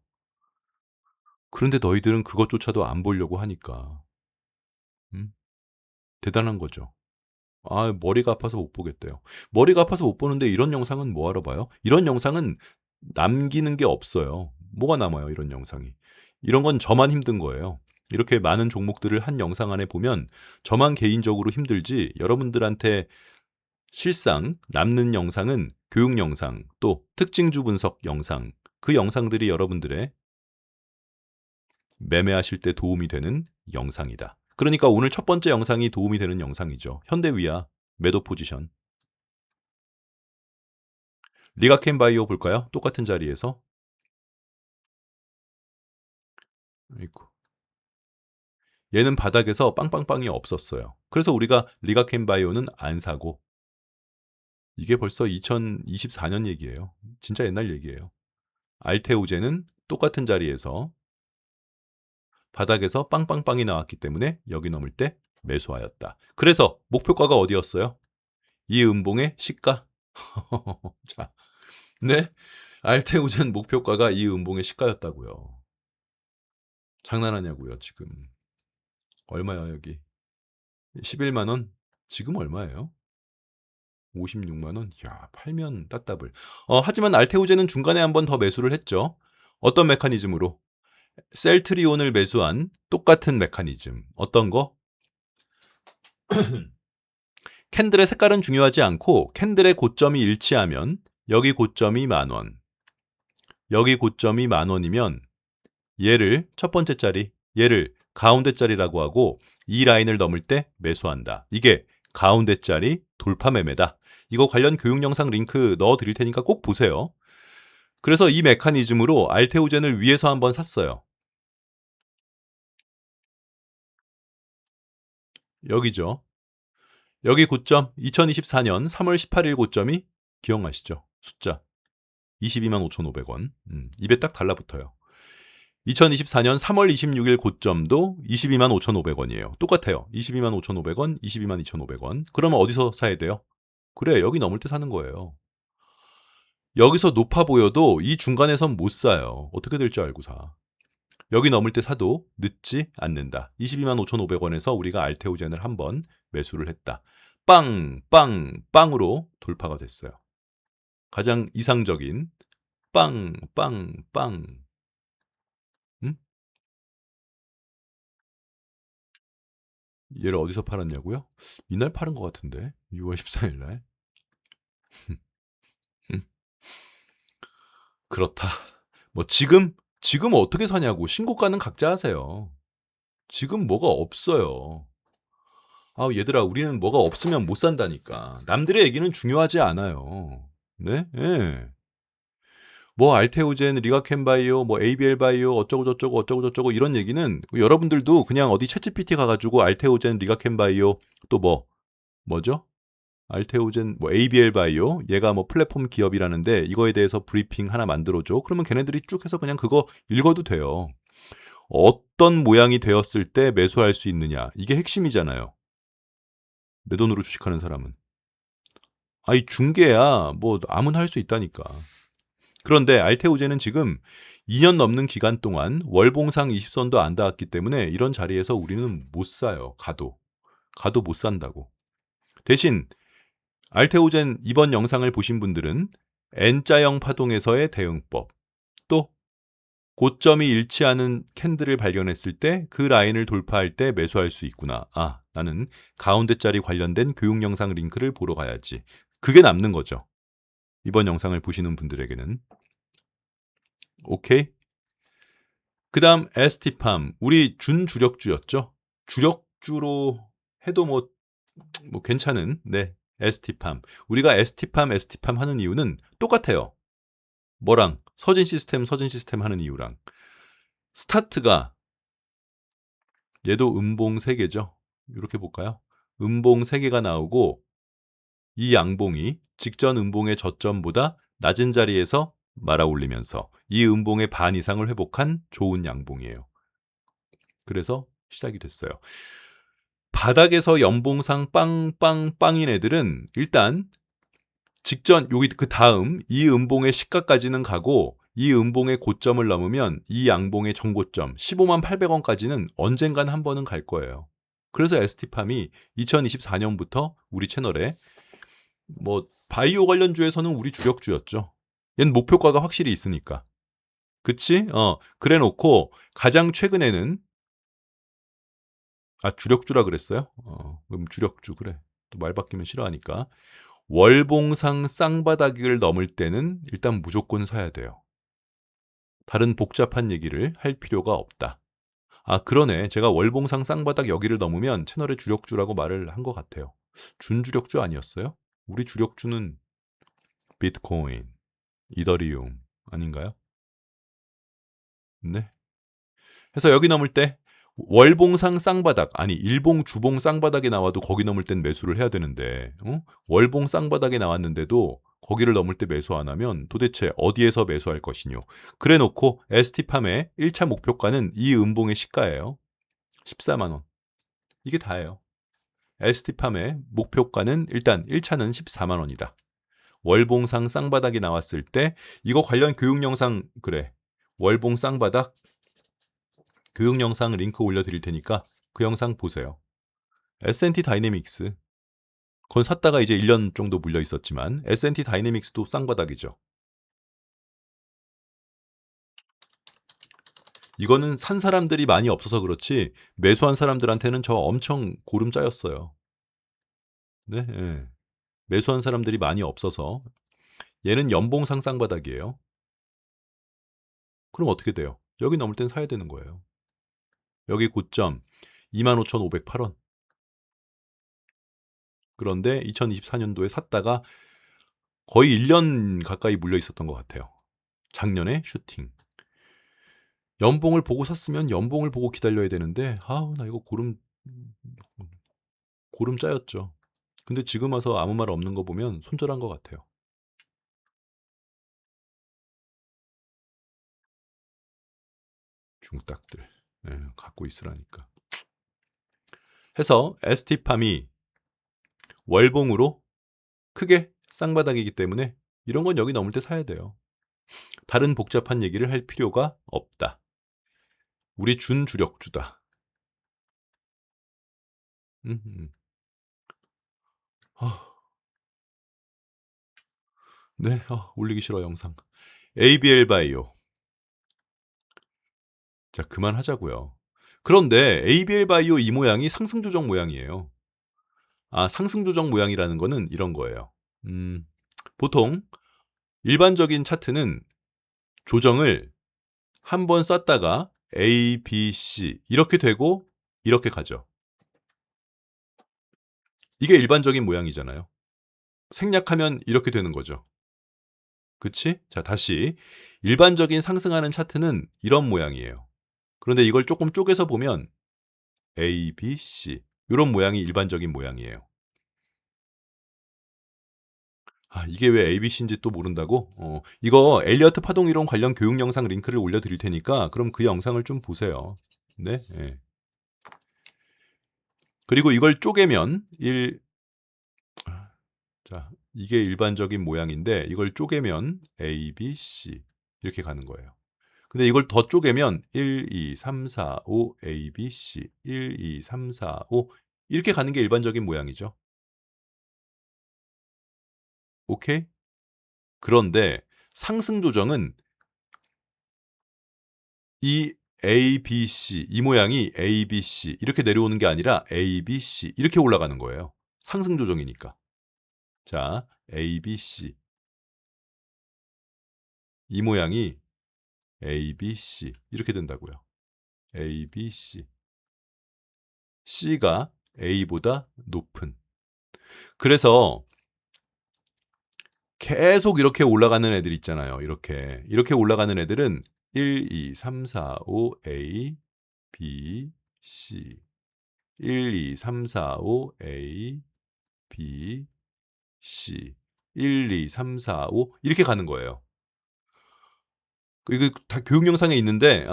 그런데 너희들은 그것조차도 안 보려고 하니까. 대단한 거죠. 머리가 아파서 못 보겠대요. 머리가 아파서 못 보는데 이런 영상은 뭐하러 봐요? 이런 영상은 남기는 게 없어요. 뭐가 남아요, 이런 영상이. 이런 건 저만 힘든 거예요. 이렇게 많은 종목들을 한 영상 안에 보면 저만 개인적으로 힘들지 여러분들한테 실상 남는 영상은 교육 영상 또 특징주 분석 영상 그 영상들이 여러분들의 매매하실 때 도움이 되는 영상이다. 그러니까 오늘 첫 번째 영상이 도움이 되는 영상이죠. 현대위아 매도 포지션. 리가켄 바이오 볼까요? 똑같은 자리에서. 아이고. 얘는 바닥에서 빵빵빵이 없었어요. 그래서 우리가 리가켄 바이오는 안 사고 이게 벌써 2024년 얘기예요. 진짜 옛날 얘기예요. 알테오젠은 똑같은 자리에서 바닥에서 빵빵빵이 나왔기 때문에 여기 넘을 때 매수하였다. 그래서 목표가가 어디였어요? 이 음봉의 시가. 자, 네. 알테오젠 목표가가 이 음봉의 시가였다고요. 장난하냐고요, 지금. 얼마야, 여기? 11만 원? 지금 얼마예요? 56만 원? 야, 팔면 따따블. 하지만 알테오젠은 중간에 한 번 더 매수를 했죠. 어떤 메커니즘으로? 셀트리온을 매수한 똑같은 메커니즘. 어떤 거? 캔들의 색깔은 중요하지 않고 캔들의 고점이 일치하면 여기 고점이 10,000원. 여기 고점이 10,000원이면 얘를 첫 번째 자리, 얘를 가운데 자리라고 하고 이 라인을 넘을 때 매수한다. 이게 가운데 자리 돌파 매매다. 이거 관련 교육 영상 링크 넣어 드릴 테니까 꼭 보세요. 그래서 이 메커니즘으로 알테오젠을 위에서 한번 샀어요. 여기죠. 여기 고점 2024년 3월 18일 고점이 기억나시죠? 숫자 22만 5,500원. 입에 딱 달라붙어요. 2024년 3월 26일 고점도 22만 5,500원이에요. 똑같아요. 22만 5,500원, 22만 2,500원. 그러면 어디서 사야 돼요? 그래, 여기 넘을 때 사는 거예요. 여기서 높아 보여도 이 중간에선 못 사요. 어떻게 될지 알고 사. 여기 넘을 때 사도 늦지 않는다. 22만 5,500원에서 우리가 알테오젠을 한번 매수를 했다. 빵, 빵, 빵으로 돌파가 됐어요. 가장 이상적인 빵, 빵, 빵. 음? 얘를 어디서 팔았냐고요? 이날 팔은 것 같은데 6월 14일 날. 음, 그렇다. 뭐 지금 어떻게 사냐고 신고가는 각자 하세요. 지금 뭐가 없어요. 아 얘들아 우리는 뭐가 없으면 못 산다니까. 남들의 얘기는 중요하지 않아요. 네? 예. 뭐 알테오젠, 리가켄바이오, 뭐 ABL 바이오 어쩌고 저쩌고 어쩌고 저쩌고 이런 얘기는 여러분들도 그냥 어디 챗GPT 가가지고 알테오젠, 리가켄바이오 또 뭐죠? 알테오젠 뭐 ABL 바이오 얘가 뭐 플랫폼 기업이라는데 이거에 대해서 브리핑 하나 만들어줘. 그러면 걔네들이 쭉 해서 그냥 그거 읽어도 돼요. 어떤 모양이 되었을 때 매수할 수 있느냐 이게 핵심이잖아요. 내 돈으로 주식하는 사람은. 아이 중개야 뭐 아무나 할 수 있다니까. 그런데 알테오젠은 지금 2년 넘는 기간 동안 월봉상 20선도 안 닿았기 때문에 이런 자리에서 우리는 못 사요. 가도 못 산다고. 대신 알테오젠 이번 영상을 보신 분들은 N자형 파동에서의 대응법, 또 고점이 일치하는 캔들을 발견했을 때 그 라인을 돌파할 때 매수할 수 있구나. 아, 나는 가운데 자리 관련된 교육 영상 링크를 보러 가야지. 그게 남는 거죠. 이번 영상을 보시는 분들에게는. 오케이? 그 다음 ST팜. 우리 준주력주였죠. 주력주로 해도 뭐 괜찮은 네 ST팜. 우리가 ST팜 하는 이유는 똑같아요. 뭐랑 서진 시스템 하는 이유랑 스타트가 얘도 음봉 3개죠. 이렇게 볼까요? 음봉 3개가 나오고 이 양봉이 직전 음봉의 저점보다 낮은 자리에서 말아 올리면서 이 음봉의 반 이상을 회복한 좋은 양봉이에요. 그래서 시작이 됐어요. 바닥에서 연봉상 빵빵빵인 애들은 일단 직전 여기 그 다음 이 음봉의 시가까지는 가고 이 음봉의 고점을 넘으면 이 양봉의 정고점 15만 800원까지는 언젠간 한 번은 갈 거예요. 그래서 ST팜이 2024년부터 우리 채널에 뭐 바이오 관련주에서는 우리 주력주였죠. 얘는 목표가가 확실히 있으니까. 그치? 그래 놓고 가장 최근에는 아 주력주라 그랬어요? 그럼 주력주 그래. 또 말 바뀌면 싫어하니까. 월봉상 쌍바닥을 넘을 때는 일단 무조건 사야 돼요. 다른 복잡한 얘기를 할 필요가 없다. 아, 그러네. 제가 월봉상 쌍바닥 여기를 넘으면 채널의 주력주라고 말을 한 것 같아요. 준주력주 아니었어요? 우리 주력주는 비트코인, 이더리움 아닌가요? 네. 그래서 여기 넘을 때 월봉상 쌍바닥 아니 일봉 주봉 쌍바닥에 나와도 거기 넘을 땐 매수를 해야 되는데 월봉 쌍바닥에 나왔는데도 거기를 넘을 때 매수 안 하면 도대체 어디에서 매수할 것이뇨. 그래 놓고 ST팜의 1차 목표가는 이 음봉의 시가예요. 14만 원. 이게 다예요. ST팜의 목표가는 일단 1차는 14만 원이다. 월봉상 쌍바닥이 나왔을 때 이거 관련 교육 영상 그래. 월봉 쌍바닥 교육 영상 링크 올려드릴 테니까 그 영상 보세요. S&T 다이내믹스. 그건 샀다가 이제 1년 정도 물려 있었지만 S&T 다이내믹스도 쌍바닥이죠. 이거는 산 사람들이 많이 없어서 그렇지 매수한 사람들한테는 저 엄청 고름 짜였어요. 네, 예. 매수한 사람들이 많이 없어서 얘는 연봉상 쌍바닥이에요. 그럼 어떻게 돼요? 여기 넘을 땐 사야 되는 거예요. 여기 고점 25,508원. 그런데 2024년도에 샀다가 거의 1년 가까이 물려 있었던 것 같아요. 작년에 슈팅. 연봉을 보고 샀으면 연봉을 보고 기다려야 되는데 나 이거 고름 짜였죠. 근데 지금 와서 아무 말 없는 거 보면 손절한 것 같아요. 중딱들. 예, 갖고 있으라니까. 해서 ST팜이 월봉으로 크게 쌍바닥이기 때문에 이런 건 여기 넘을 때 사야 돼요. 다른 복잡한 얘기를 할 필요가 없다. 우리 준주력주다. 아, 네, 올리기 싫어 영상. ABL 바이오. 자, 그만하자고요. 그런데 ABL 바이오 이 모양이 상승 조정 모양이에요. 상승 조정 모양이라는 거는 이런 거예요. 보통 일반적인 차트는 조정을 한 번 쐈다가 A, B, C 이렇게 되고 이렇게 가죠. 이게 일반적인 모양이잖아요. 생략하면 이렇게 되는 거죠. 그치? 자, 다시. 일반적인 상승하는 차트는 이런 모양이에요. 그런데 이걸 조금 쪼개서 보면 A, B, C 이런 모양이 일반적인 모양이에요. 이게 왜 ABC인지 또 모른다고? 이거 엘리어트 파동 이론 관련 교육 영상 링크를 올려드릴 테니까 그럼 그 영상을 좀 보세요. 네. 네. 그리고 이걸 쪼개면 자, 이게 일반적인 모양인데 이걸 쪼개면 A, B, C 이렇게 가는 거예요. 근데 이걸 더 쪼개면 1, 2, 3, 4, 5 A, B, C 1, 2, 3, 4, 5 이렇게 가는 게 일반적인 모양이죠. 오케이? 그런데 상승 조정은 이 A, B, C 이 모양이 A, B, C 이렇게 내려오는 게 아니라 A, B, C 이렇게 올라가는 거예요. 상승 조정이니까. 자, A, B, C 이 모양이 A, B, C 이렇게 된다고요. A, B, C. C가 A보다 높은. 그래서 계속 이렇게 올라가는 애들 있잖아요. 이렇게 올라가는 애들은 1, 2, 3, 4, 5 A, B, C 1, 2, 3, 4, 5 A, B, C 1, 2, 3, 4, 5 이렇게 가는 거예요. 이거 다 교육 영상에 있는데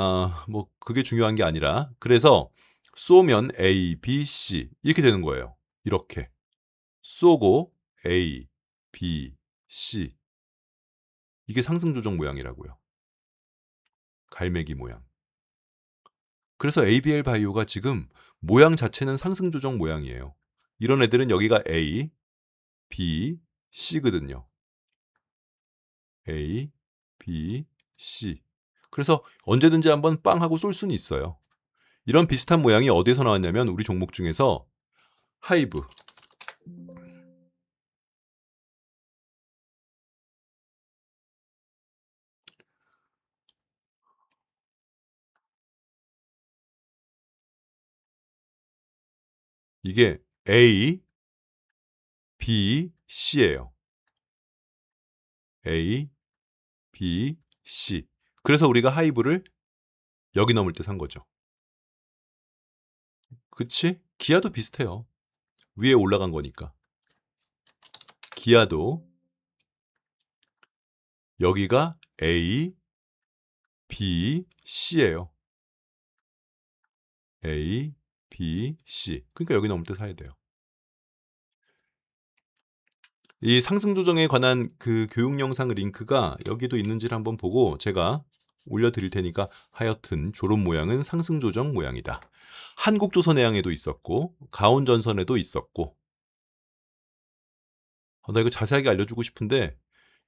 뭐 그게 중요한 게 아니라 그래서 쏘면 A, B, C 이렇게 되는 거예요. 이렇게 쏘고 A, B, C 이게 상승 조정 모양이라고요. 갈매기 모양. 그래서 ABL 바이오가 지금 모양 자체는 상승 조정 모양이에요. 이런 애들은 여기가 A, B, C거든요. A, B, C. 그래서 언제든지 한번 빵 하고 쏠 수는 있어요. 이런 비슷한 모양이 어디서 나왔냐면 우리 종목 중에서 하이브. 이게 A, B, C예요. A, B, C. 그래서 우리가 하이브를 여기 넘을 때 산 거죠. 그치? 기아도 비슷해요. 위에 올라간 거니까. 기아도 여기가 A, B, C예요. A, B, C. 그러니까 여기 넘을 때 사야 돼요. 이 상승 조정에 관한 그 교육 영상 링크가 여기도 있는지를 한번 보고 제가 올려드릴 테니까 하여튼 조론 모양은 상승 조정 모양이다. 한국조선해양에도 있었고 가온전선에도 있었고 나 이거 자세하게 알려주고 싶은데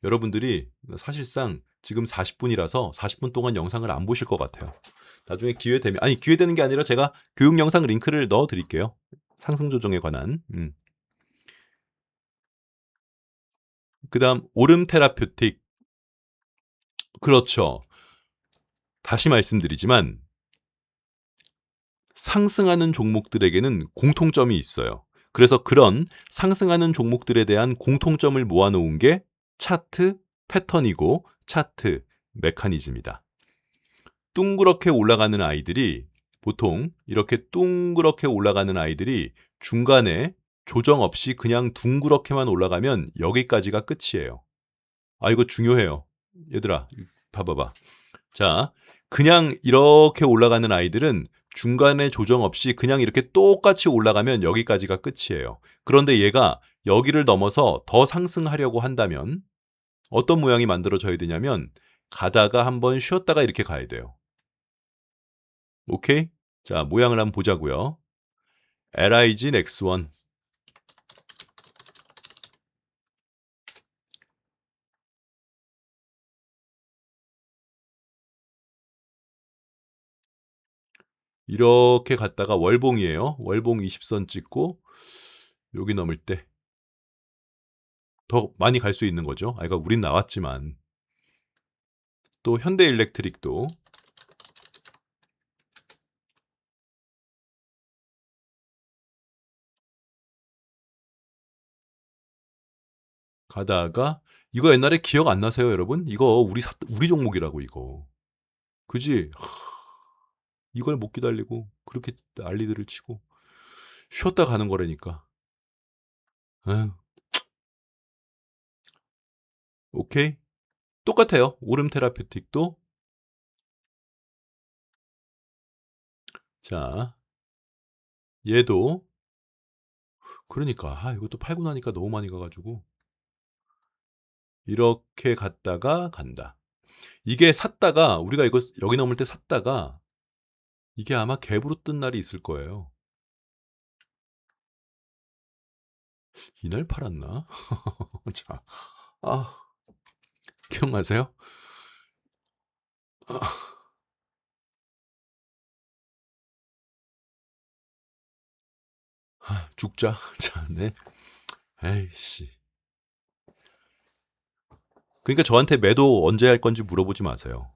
여러분들이 사실상 지금 40분이라서 40분 동안 영상을 안 보실 것 같아요. 나중에 기회 되면 기회 되는 게 아니라 제가 교육 영상 링크를 넣어 드릴게요. 상승 조정에 관한. 그다음 오름 테라퓨틱. 그렇죠. 다시 말씀드리지만 상승하는 종목들에게는 공통점이 있어요. 그래서 그런 상승하는 종목들에 대한 공통점을 모아놓은 게 차트 패턴이고 차트 메커니즘이다. 둥그렇게 올라가는 아이들이 보통 이렇게 둥그렇게 올라가는 아이들이 중간에 조정 없이 그냥 둥그렇게만 올라가면 여기까지가 끝이에요. 아, 이거 중요해요. 얘들아, 봐봐봐. 자, 그냥 이렇게 올라가는 아이들은 중간에 조정 없이 그냥 이렇게 똑같이 올라가면 여기까지가 끝이에요. 그런데 얘가 여기를 넘어서 더 상승하려고 한다면 어떤 모양이 만들어져야 되냐면 가다가 한번 쉬었다가 이렇게 가야 돼요. 오케이? 자, 모양을 한번 보자고요. LIG 넥스원. 이렇게 갔다가 월봉이에요. 월봉 20선 찍고 여기 넘을 때 더 많이 갈 수 있는 거죠. 아, 그러니까 우린 나왔지만 또 현대일렉트릭도 가다가 이거 옛날에 기억 안 나세요, 여러분? 이거 우리 종목이라고 이거. 그지? 이걸 못 기다리고 그렇게 난리들을 치고 쉬었다 가는 거라니까. 아유, 오케이. 똑같아요. 오름 테라피틱도 자, 얘도 그러니까 이것도 팔고 나니까 너무 많이 가가지고 이렇게 갔다가 간다. 이게 샀다가 우리가 이거 여기 넘을 때 샀다가 이게 아마 갭으로 뜬 날이 있을 거예요. 이날 팔았나? 자, 아, 기억나세요? 아, 죽자. 자, 네. 에이씨. 그러니까 저한테 매도 언제 할 건지 물어보지 마세요.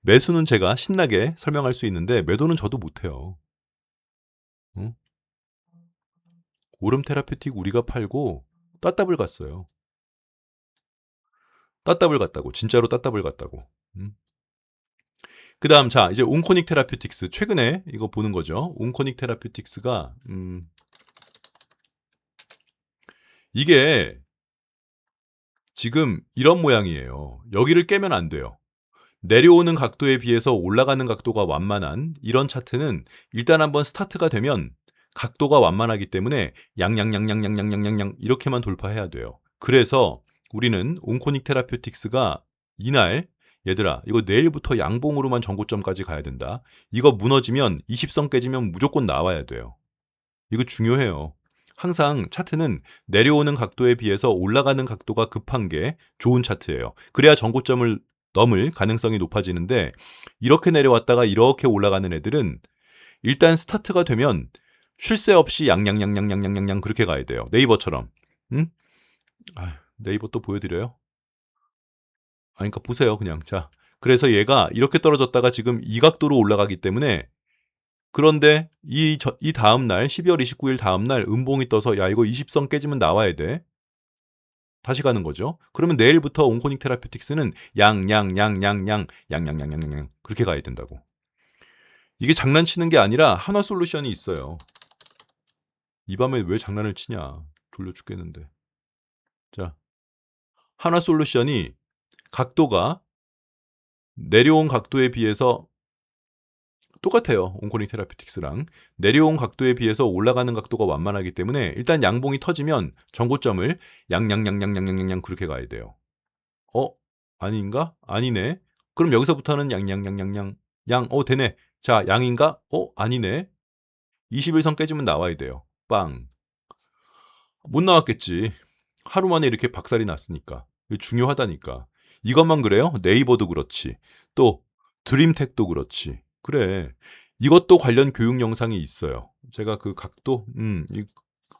매수는 제가 신나게 설명할 수 있는데 매도는 저도 못해요. 응? 오름 테라피틱 우리가 팔고 따따블 갔어요. 따따블 갔다고. 진짜로 따따블 갔다고. 응? 그 다음 자 이제 온코닉 테라피틱스 최근에 이거 보는 거죠. 온코닉 테라피틱스가 이게 지금 이런 모양이에요. 여기를 깨면 안 돼요. 내려오는 각도에 비해서 올라가는 각도가 완만한 이런 차트는 일단 한번 스타트가 되면 각도가 완만하기 때문에 양양양양양양양양 이렇게만 돌파해야 돼요. 그래서 우리는 온코닉 테라퓨틱스가 이날 얘들아 이거 내일부터 양봉으로만 전고점까지 가야 된다. 이거 무너지면 20선 깨지면 무조건 나와야 돼요. 이거 중요해요. 항상 차트는 내려오는 각도에 비해서 올라가는 각도가 급한 게 좋은 차트예요. 그래야 전고점을 넘을 가능성이 높아지는데 이렇게 내려왔다가 이렇게 올라가는 애들은 일단 스타트가 되면 쉴 새 없이 양양양양양양양 그렇게 가야 돼요. 네이버처럼. 응? 네이버 또 보여드려요? 그러니까 보세요 그냥. 자, 그래서 얘가 이렇게 떨어졌다가 지금 이 각도로 올라가기 때문에 그런데 이 다음 날 12월 29일 다음 날 음봉이 떠서 야 이거 20선 깨지면 나와야 돼. 다시 가는 거죠. 그러면 내일부터 온코닉 테라피틱스는 양양양양양 그렇게 가야 된다고. 이게 장난치는 게 아니라 한화 솔루션이 있어요. 이 밤에 왜 장난을 치냐. 졸려 죽겠는데. 자, 한화 솔루션이 각도가 내려온 각도에 비해서 똑같아요. 온코닉 테라피틱스랑. 내려온 각도에 비해서 올라가는 각도가 완만하기 때문에 일단 양봉이 터지면 전고점을 양양양양양양양 그렇게 가야 돼요. 어? 아닌가? 아니네. 그럼 여기서부터는 양양양양양 되네. 자, 양인가? 아니네. 21선 깨지면 나와야 돼요. 빵. 못 나왔겠지. 하루 만에 이렇게 박살이 났으니까. 이거 중요하다니까. 이것만 그래요? 네이버도 그렇지. 또 드림텍도 그렇지. 그래. 이것도 관련 교육 영상이 있어요. 제가 그 각도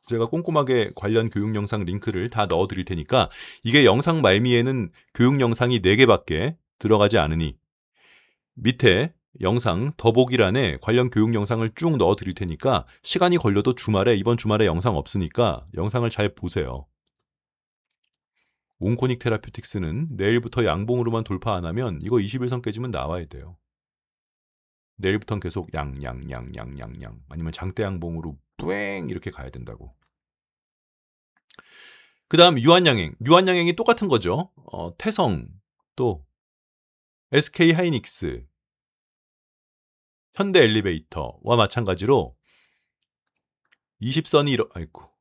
제가 꼼꼼하게 관련 교육 영상 링크를 다 넣어 드릴 테니까 이게 영상 말미에는 교육 영상이 4개밖에 들어가지 않으니 밑에 영상 더보기란에 관련 교육 영상을 쭉 넣어 드릴 테니까 시간이 걸려도 주말에 이번 주말에 영상 없으니까 영상을 잘 보세요. 온코닉 테라퓨틱스는 내일부터 양봉으로만 돌파 안 하면 이거 21선 깨지면 나와야 돼요. 내일부터는 계속 양 아니면 장대 양봉으로 뿌앵 이렇게 가야 된다고. 그다음 유한양행. 유한양행이 똑같은 거죠. 태성 또 SK 하이닉스, 현대 엘리베이터와 마찬가지로 20선이 아이고.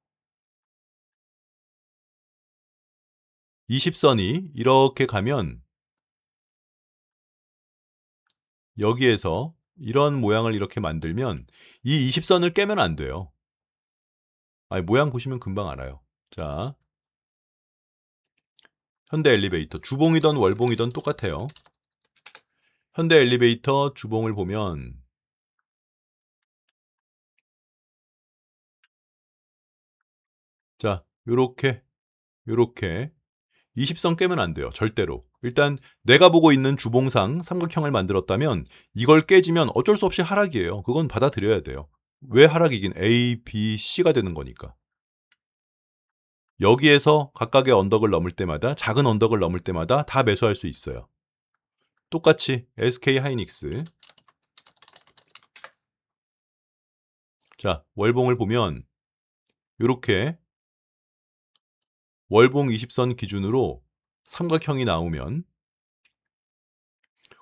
20선이 이렇게 가면 여기에서 이런 모양을 이렇게 만들면 이 20선을 깨면 안 돼요. 아니, 모양 보시면 금방 알아요. 자, 현대 엘리베이터 주봉이든 월봉이든 똑같아요. 현대 엘리베이터 주봉을 보면 자, 요렇게 20선 깨면 안 돼요. 절대로. 일단 내가 보고 있는 주봉상 삼각형을 만들었다면 이걸 깨지면 어쩔 수 없이 하락이에요. 그건 받아들여야 돼요. 왜 하락이긴 A, B, C가 되는 거니까. 여기에서 각각의 언덕을 넘을 때마다 작은 언덕을 넘을 때마다 다 매수할 수 있어요. 똑같이 SK 하이닉스. 자, 월봉을 보면 이렇게 월봉 20선 기준으로 삼각형이 나오면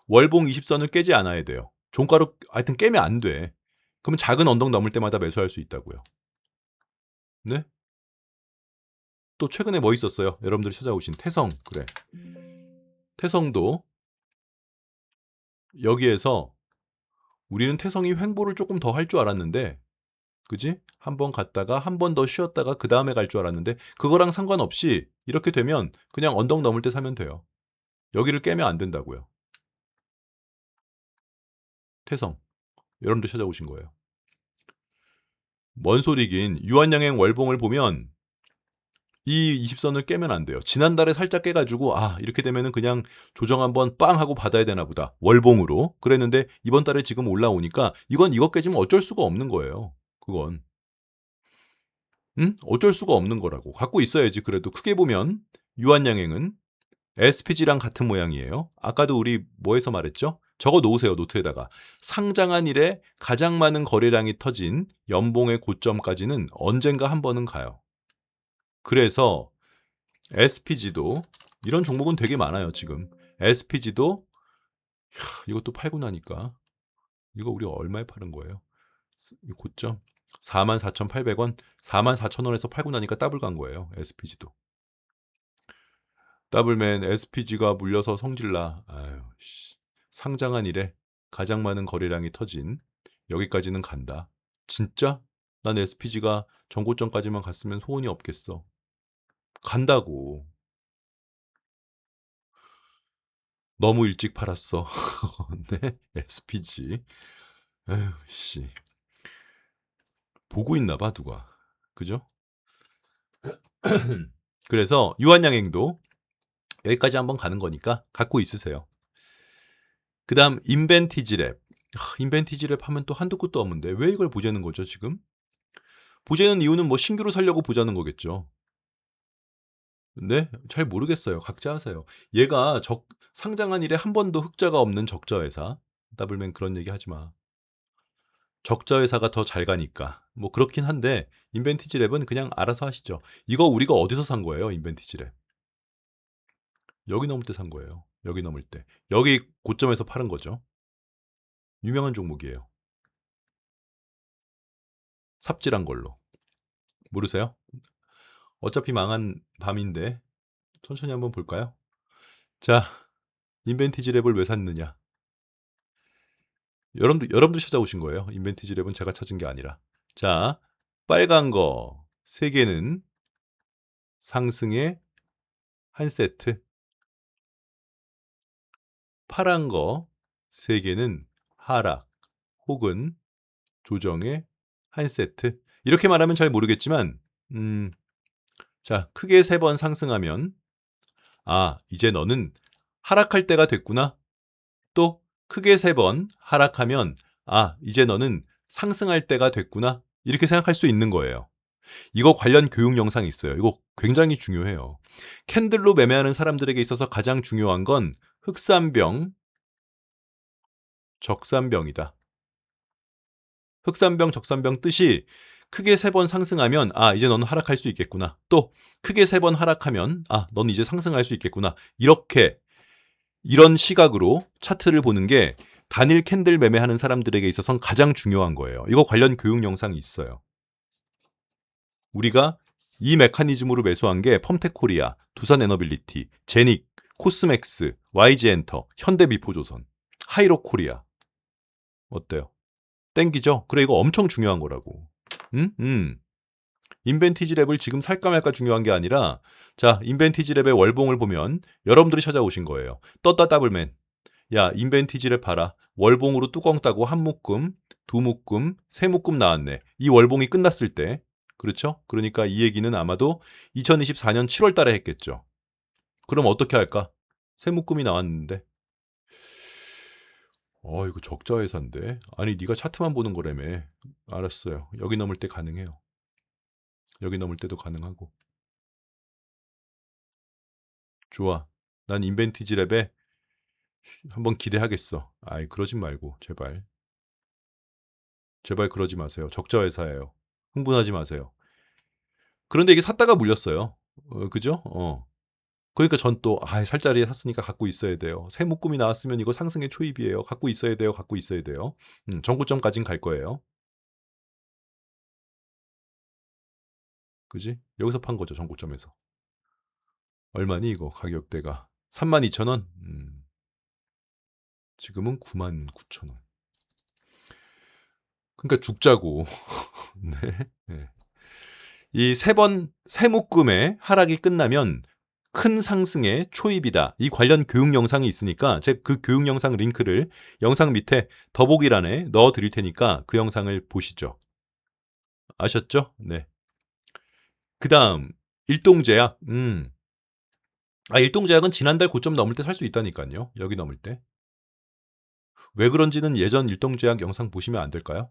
월봉 20선을 깨지 않아야 돼요. 종가로 하여튼 깨면 안 돼. 그러면 작은 언덕 넘을 때마다 매수할 수 있다고요. 네? 또 최근에 뭐 있었어요? 여러분들이 찾아오신 태성. 그래. 태성도 여기에서 우리는 태성이 횡보를 조금 더 할 줄 알았는데 그지? 한 번 갔다가 한 번 더 쉬었다가 그 다음에 갈 줄 알았는데 그거랑 상관없이 이렇게 되면 그냥 언덕 넘을 때 사면 돼요. 여기를 깨면 안 된다고요. 태성. 여러분들 찾아오신 거예요. 뭔 소리긴 유한양행 월봉을 보면 이 20선을 깨면 안 돼요. 지난달에 살짝 깨가지고 이렇게 되면은 그냥 조정 한번 빵 하고 받아야 되나 보다. 월봉으로. 그랬는데 이번 달에 지금 올라오니까 이거 깨지면 어쩔 수가 없는 거예요. 그건. 응? 어쩔 수가 없는 거라고. 갖고 있어야지. 그래도 크게 보면 유한양행은 SPG랑 같은 모양이에요. 아까도 우리 뭐에서 말했죠? 적어 놓으세요. 노트에다가. 상장한 일에 가장 많은 거래량이 터진 연봉의 고점까지는 언젠가 한 번은 가요. 그래서 SPG도 이런 종목은 되게 많아요. 지금. SPG도 이것도 팔고 나니까 이거 우리 얼마에 파는 거예요? 고점 44,800원, 44,000원에서 팔고 나니까 더블 간 거예요. SPG도. 더블맨 SPG가 물려서 성질나. 아유, 씨. 상장한 이래 가장 많은 거래량이 터진 여기까지는 간다. 진짜? 난 SPG가 전고점까지만 갔으면 소원이 없겠어. 간다고. 너무 일찍 팔았어. 네, SPG. 에휴, 씨. 보고 있나 봐, 누가. 그죠? 그래서 유한양행도 여기까지 한번 가는 거니까 갖고 있으세요. 그 다음 인벤티지랩. 인벤티지랩 하면 또 한두 끝도 없는데 왜 이걸 보자는 거죠 지금? 보자는 이유는 뭐 신규로 살려고 보자는 거겠죠. 네? 잘 모르겠어요. 각자 하세요. 얘가 상장한 일에 한 번도 흑자가 없는 적자 회사. 더블맨 그런 얘기 하지 마. 적자 회사가 더 잘 가니까. 뭐 그렇긴 한데 인벤티지랩은 그냥 알아서 하시죠. 이거 우리가 어디서 산 거예요? 인벤티지랩. 여기 넘을 때 산 거예요. 여기 넘을 때. 여기 고점에서 파는 거죠. 유명한 종목이에요. 삽질한 걸로. 모르세요? 어차피 망한 밤인데 천천히 한번 볼까요? 자, 인벤티지랩을 왜 샀느냐? 여러분도 찾아오신 거예요. 인벤티지랩은 제가 찾은 게 아니라. 자, 빨간 거 3개는 상승의 한 세트. 파란 거 3개는 하락 혹은 조정의 한 세트. 이렇게 말하면 잘 모르겠지만 자, 크게 3번 상승하면 이제 너는 하락할 때가 됐구나. 또 크게 3번 하락하면 아, 이제 너는 상승할 때가 됐구나. 이렇게 생각할 수 있는 거예요. 이거 관련 교육 영상이 있어요. 이거 굉장히 중요해요. 캔들로 매매하는 사람들에게 있어서 가장 중요한 건 흑산병, 적산병이다. 흑산병, 적산병 뜻이 크게 3번 상승하면 아, 이제 너는 하락할 수 있겠구나. 또 크게 3번 하락하면 아, 넌 이제 상승할 수 있겠구나. 이렇게 이런 시각으로 차트를 보는 게 단일 캔들 매매하는 사람들에게 있어서는 가장 중요한 거예요. 이거 관련 교육 영상이 있어요. 우리가 이 메커니즘으로 매수한 게 펌텍코리아, 두산에너빌리티, 제닉, 코스맥스, YG엔터, 현대미포조선, 하이로코리아. 어때요? 땡기죠? 그래 이거 엄청 중요한 거라고. 인벤티지 랩을 지금 살까 말까 중요한 게 아니라 자, 인벤티지 랩의 월봉을 보면 여러분들이 찾아오신 거예요. 떴다 더블맨. 야, 인벤티지 랩 봐라. 월봉으로 뚜껑 따고 한 묶음, 두 묶음, 세 묶음 나왔네. 이 월봉이 끝났을 때. 그렇죠? 그러니까 이 얘기는 아마도 2024년 7월 달에 했겠죠. 그럼 어떻게 할까? 세 묶음이 나왔는데. 이거 적자 회사인데. 아니, 네가 차트만 보는 거라며. 알았어요. 여기 넘을 때 가능해요. 여기 넘을 때도 가능하고. 좋아. 난 인벤티지 랩에 한번 기대하겠어. 아이, 그러진 말고, 제발. 제발 그러지 마세요. 적자 회사예요. 흥분하지 마세요. 그런데 이게 샀다가 물렸어요. 그죠? 그러니까 전 또, 아, 살짜리에 샀으니까 갖고 있어야 돼요. 새 묶음이 나왔으면 이거 상승의 초입이에요. 갖고 있어야 돼요. 갖고 있어야 돼요. 정고점까진 갈 거예요. 그지? 여기서 판 거죠. 정고점에서. 얼마니 이거 가격대가? 32,000원? 지금은 99,000원. 그러니까 죽자고. 네. 네. 이 세 묶음의 하락이 끝나면 큰 상승의 초입이다. 이 관련 교육 영상이 있으니까 제 그 교육 영상 링크를 영상 밑에 더보기란에 넣어 드릴 테니까 그 영상을 보시죠. 아셨죠? 네. 그다음 일동제약. 일동제약은 지난달 고점 넘을 때 살 수 있다니까요. 여기 넘을 때. 왜 그런지는 예전 일동제약 영상 보시면 안 될까요?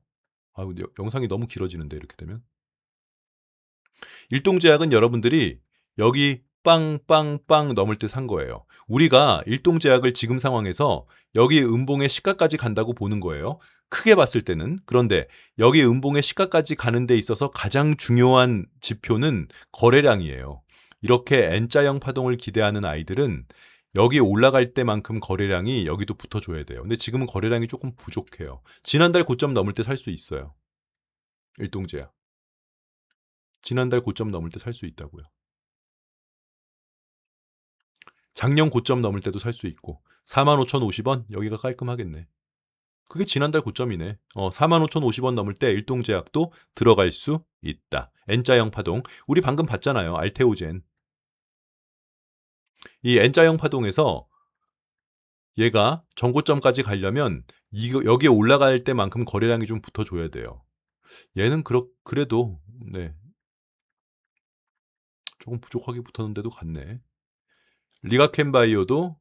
근데 영상이 너무 길어지는데 이렇게 되면. 일동제약은 여러분들이 여기 빵빵빵 넘을 때 산 거예요. 우리가 일동제약을 지금 상황에서 여기 음봉의 시가까지 간다고 보는 거예요. 크게 봤을 때는. 그런데 여기 음봉의 시가까지 가는 데 있어서 가장 중요한 지표는 거래량이에요. 이렇게 N자형 파동을 기대하는 아이들은 여기 올라갈 때만큼 거래량이 여기도 붙어줘야 돼요. 근데 지금은 거래량이 조금 부족해요. 지난달 고점 넘을 때 살 수 있어요. 일동제약. 지난달 고점 넘을 때 살 수 있다고요. 작년 고점 넘을 때도 살 수 있고 45,050원 여기가 깔끔하겠네. 그게 지난달 고점이네. 45,050원 넘을 때 일동제약도 들어갈 수 있다. N자형 파동. 우리 방금 봤잖아요. 알테오젠. 이 N자형 파동에서 얘가 전고점까지 가려면 여기에 올라갈 때만큼 거래량이 좀 붙어줘야 돼요. 얘는 그래도 네, 조금 부족하게 붙었는데도 갔네. 리가켄바이오도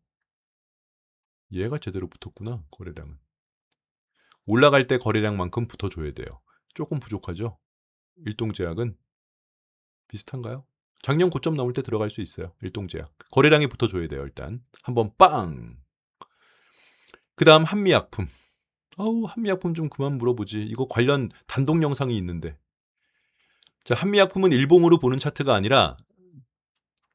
얘가 제대로 붙었구나. 거래량은. 올라갈 때 거래량만큼 붙어줘야 돼요. 조금 부족하죠? 일동제약은 비슷한가요? 작년 고점 넘을 때 들어갈 수 있어요. 일동제약. 거래량이 붙어줘야 돼요. 일단. 한번 빵! 그 다음 한미약품. 한미약품 좀 그만 물어보지. 이거 관련 단독 영상이 있는데. 자, 한미약품은 일봉으로 보는 차트가 아니라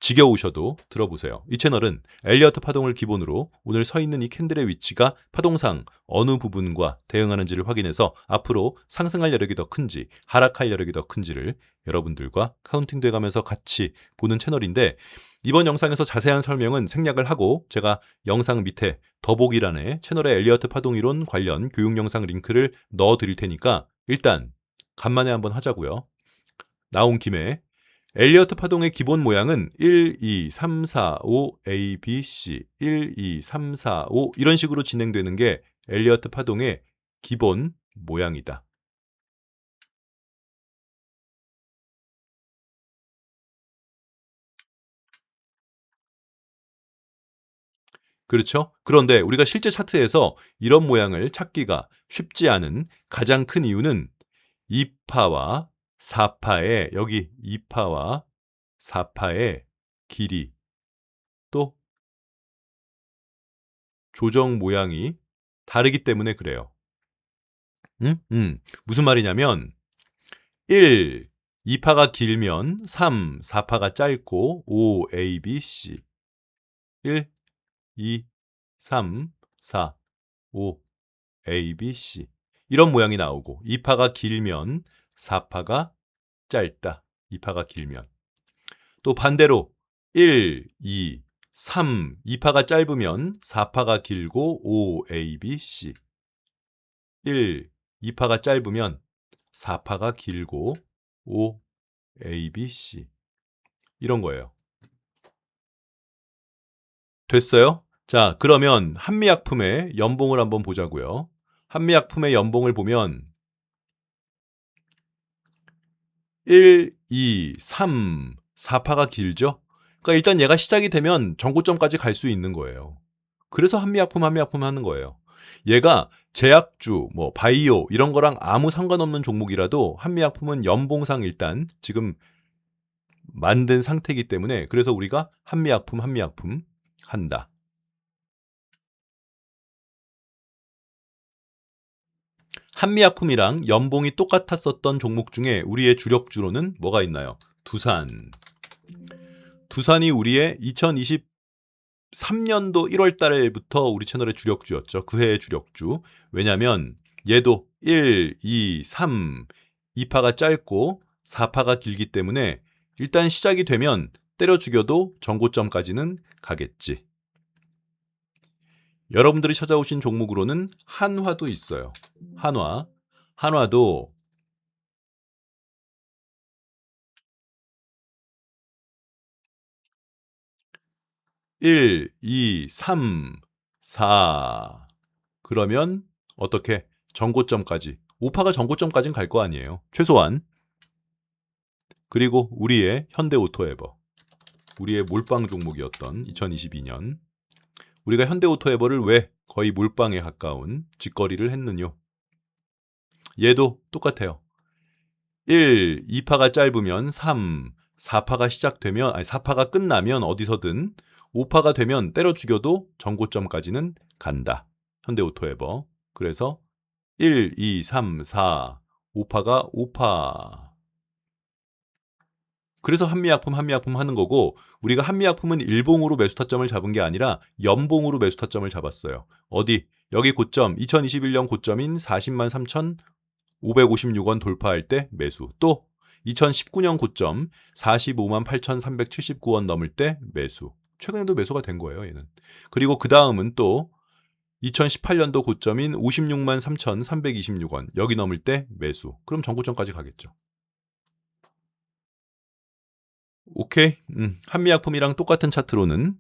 지겨우셔도 들어보세요. 이 채널은 엘리어트 파동을 기본으로 오늘 서 있는 이 캔들의 위치가 파동상 어느 부분과 대응하는지를 확인해서 앞으로 상승할 여력이 더 큰지 하락할 여력이 더 큰지를 여러분들과 카운팅 돼가면서 같이 보는 채널인데 이번 영상에서 자세한 설명은 생략을 하고 제가 영상 밑에 더보기란에 채널의 엘리어트 파동 이론 관련 교육 영상 링크를 넣어 드릴 테니까 일단 간만에 한번 하자고요. 나온 김에 엘리어트 파동의 기본 모양은 1, 2, 3, 4, 5, A, B, C 1, 2, 3, 4, 5 이런 식으로 진행되는 게 엘리어트 파동의 기본 모양이다. 그렇죠? 그런데 우리가 실제 차트에서 이런 모양을 찾기가 쉽지 않은 가장 큰 이유는 2파와 4파의 여기 2파와 4파의 길이 또 조정 모양이 다르기 때문에 그래요. 무슨 말이냐면 1, 2파가 길면 3, 4파가 짧고 5, A, B, C 1, 2, 3, 4, 5, A, B, C 이런 모양이 나오고 2파가 길면 4파가 짧다. 2파가 길면. 또 반대로 1, 2, 3, 2파가 짧으면 4파가 길고 5, A, B, C 1, 2파가 짧으면 4파가 길고 5, A, B, C 이런 거예요. 됐어요? 자, 그러면 한미약품의 연봉을 한번 보자고요. 한미약품의 연봉을 보면 1, 2, 3, 4파가 길죠? 그러니까 일단 얘가 시작이 되면 전고점까지 갈 수 있는 거예요. 그래서 한미약품 하는 거예요. 얘가 제약주, 뭐 바이오 이런 거랑 아무 상관없는 종목이라도 한미약품은 연봉상 일단 지금 만든 상태이기 때문에 그래서 우리가 한미약품 한다. 한미약품이랑 연봉이 똑같았었던 종목 중에 우리의 주력주로는 뭐가 있나요? 두산. 두산이 우리의 2023년도 1월 달부터 우리 채널의 주력주였죠. 그 해의 주력주. 왜냐면 얘도 1, 2, 3, 2파가 짧고 4파가 길기 때문에 일단 시작이 되면 때려 죽여도 전고점까지는 가겠지. 여러분들이 찾아오신 종목으로는 한화도 있어요. 한화도 1, 2, 3, 4 그러면 어떻게 전고점까지 5파가 전고점까지는 갈 거 아니에요. 최소한. 그리고 우리의 현대오토에버 우리의 몰빵 종목이었던 2022년 우리가 현대오토에버를 왜 거의 몰빵에 가까운 직거리를 했느냐. 얘도 똑같아요. 1, 2파가 짧으면 3, 4파가 시작되면 4파가 끝나면 어디서든 5파가 되면 때려 죽여도 전고점까지는 간다. 현대오토에버. 그래서 1, 2, 3, 4, 5파가 5파. 그래서 한미약품 하는 거고 우리가 한미약품은 일봉으로 매수 타점을 잡은 게 아니라 연봉으로 매수 타점을 잡았어요. 어디? 여기 고점 2021년 고점인 40만 3,556원 돌파할 때 매수. 또 2019년 고점 45만 8,379원 넘을 때 매수. 최근에도 매수가 된 거예요, 얘는. 그리고 그 다음은 또 2018년도 고점인 56만 3,326원 여기 넘을 때 매수. 그럼 전고점까지 가겠죠. 오케이. 한미약품이랑 똑같은 차트로는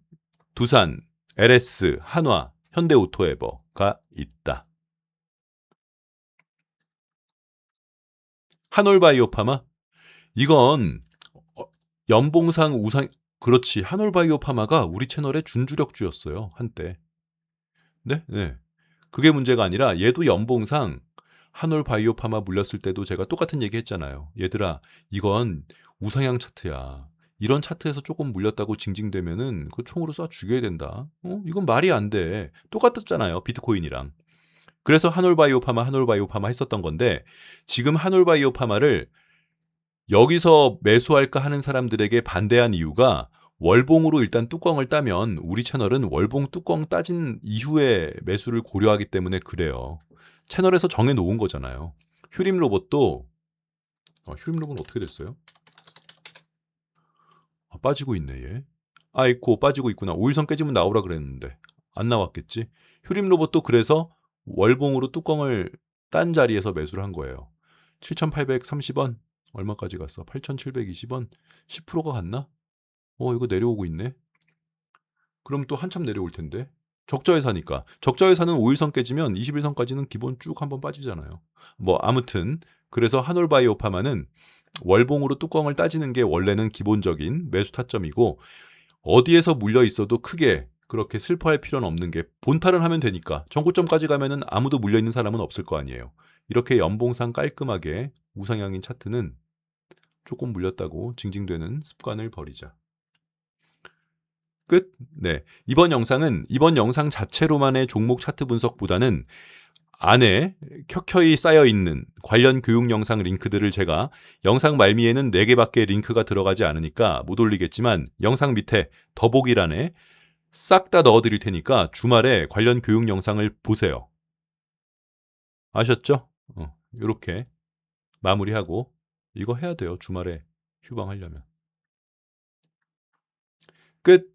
두산, LS, 한화, 현대오토에버가 있다. 한올바이오파마? 이건 연봉상 우상 그렇지. 한올바이오파마가 우리 채널의 준주력주였어요. 한때. 네? 네. 그게 문제가 아니라 얘도 연봉상 한올바이오파마 물렸을 때도 제가 똑같은 얘기 했잖아요. 얘들아, 이건 우상향 차트야. 이런 차트에서 조금 물렸다고 징징대면은 그 총으로 쏴 죽여야 된다. 이건 말이 안 돼. 똑같았잖아요. 비트코인이랑. 그래서 한올바이오파마 했었던 건데 지금 한올바이오파마를 여기서 매수할까 하는 사람들에게 반대한 이유가 월봉으로 일단 뚜껑을 따면 우리 채널은 월봉 뚜껑 따진 이후에 매수를 고려하기 때문에 그래요. 채널에서 정해놓은 거잖아요. 휴림로봇도 휴림로봇은 어떻게 됐어요? 빠지고 있네 얘. 아이코 빠지고 있구나. 5일선 깨지면 나오라 그랬는데 안 나왔겠지. 휴림로봇도 그래서 월봉으로 뚜껑을 딴 자리에서 매수를 한 거예요. 7,830원 얼마까지 갔어? 8,720원 10%가 갔나? 이거 내려오고 있네. 그럼 또 한참 내려올 텐데. 적자회사니까. 적자회사는 5일선 깨지면 21선까지는 기본 쭉 한번 빠지잖아요. 뭐 아무튼 그래서 한올바이오파마는 월봉으로 뚜껑을 따지는 게 원래는 기본적인 매수 타점이고 어디에서 물려 있어도 크게 그렇게 슬퍼할 필요는 없는 게 본탈은 하면 되니까. 정고점까지 가면은 아무도 물려있는 사람은 없을 거 아니에요. 이렇게 연봉상 깔끔하게 우상향인 차트는 조금 물렸다고 징징대는 습관을 버리자. 끝. 네. 이번 영상은 이번 영상 자체로만의 종목 차트 분석보다는 안에 켜켜이 쌓여있는 관련 교육 영상 링크들을 제가 영상 말미에는 4개밖에 링크가 들어가지 않으니까 못 올리겠지만 영상 밑에 더보기란에 싹 다 넣어드릴 테니까 주말에 관련 교육 영상을 보세요. 아셨죠? 이렇게 마무리하고 이거 해야 돼요. 주말에 휴방하려면. 끝.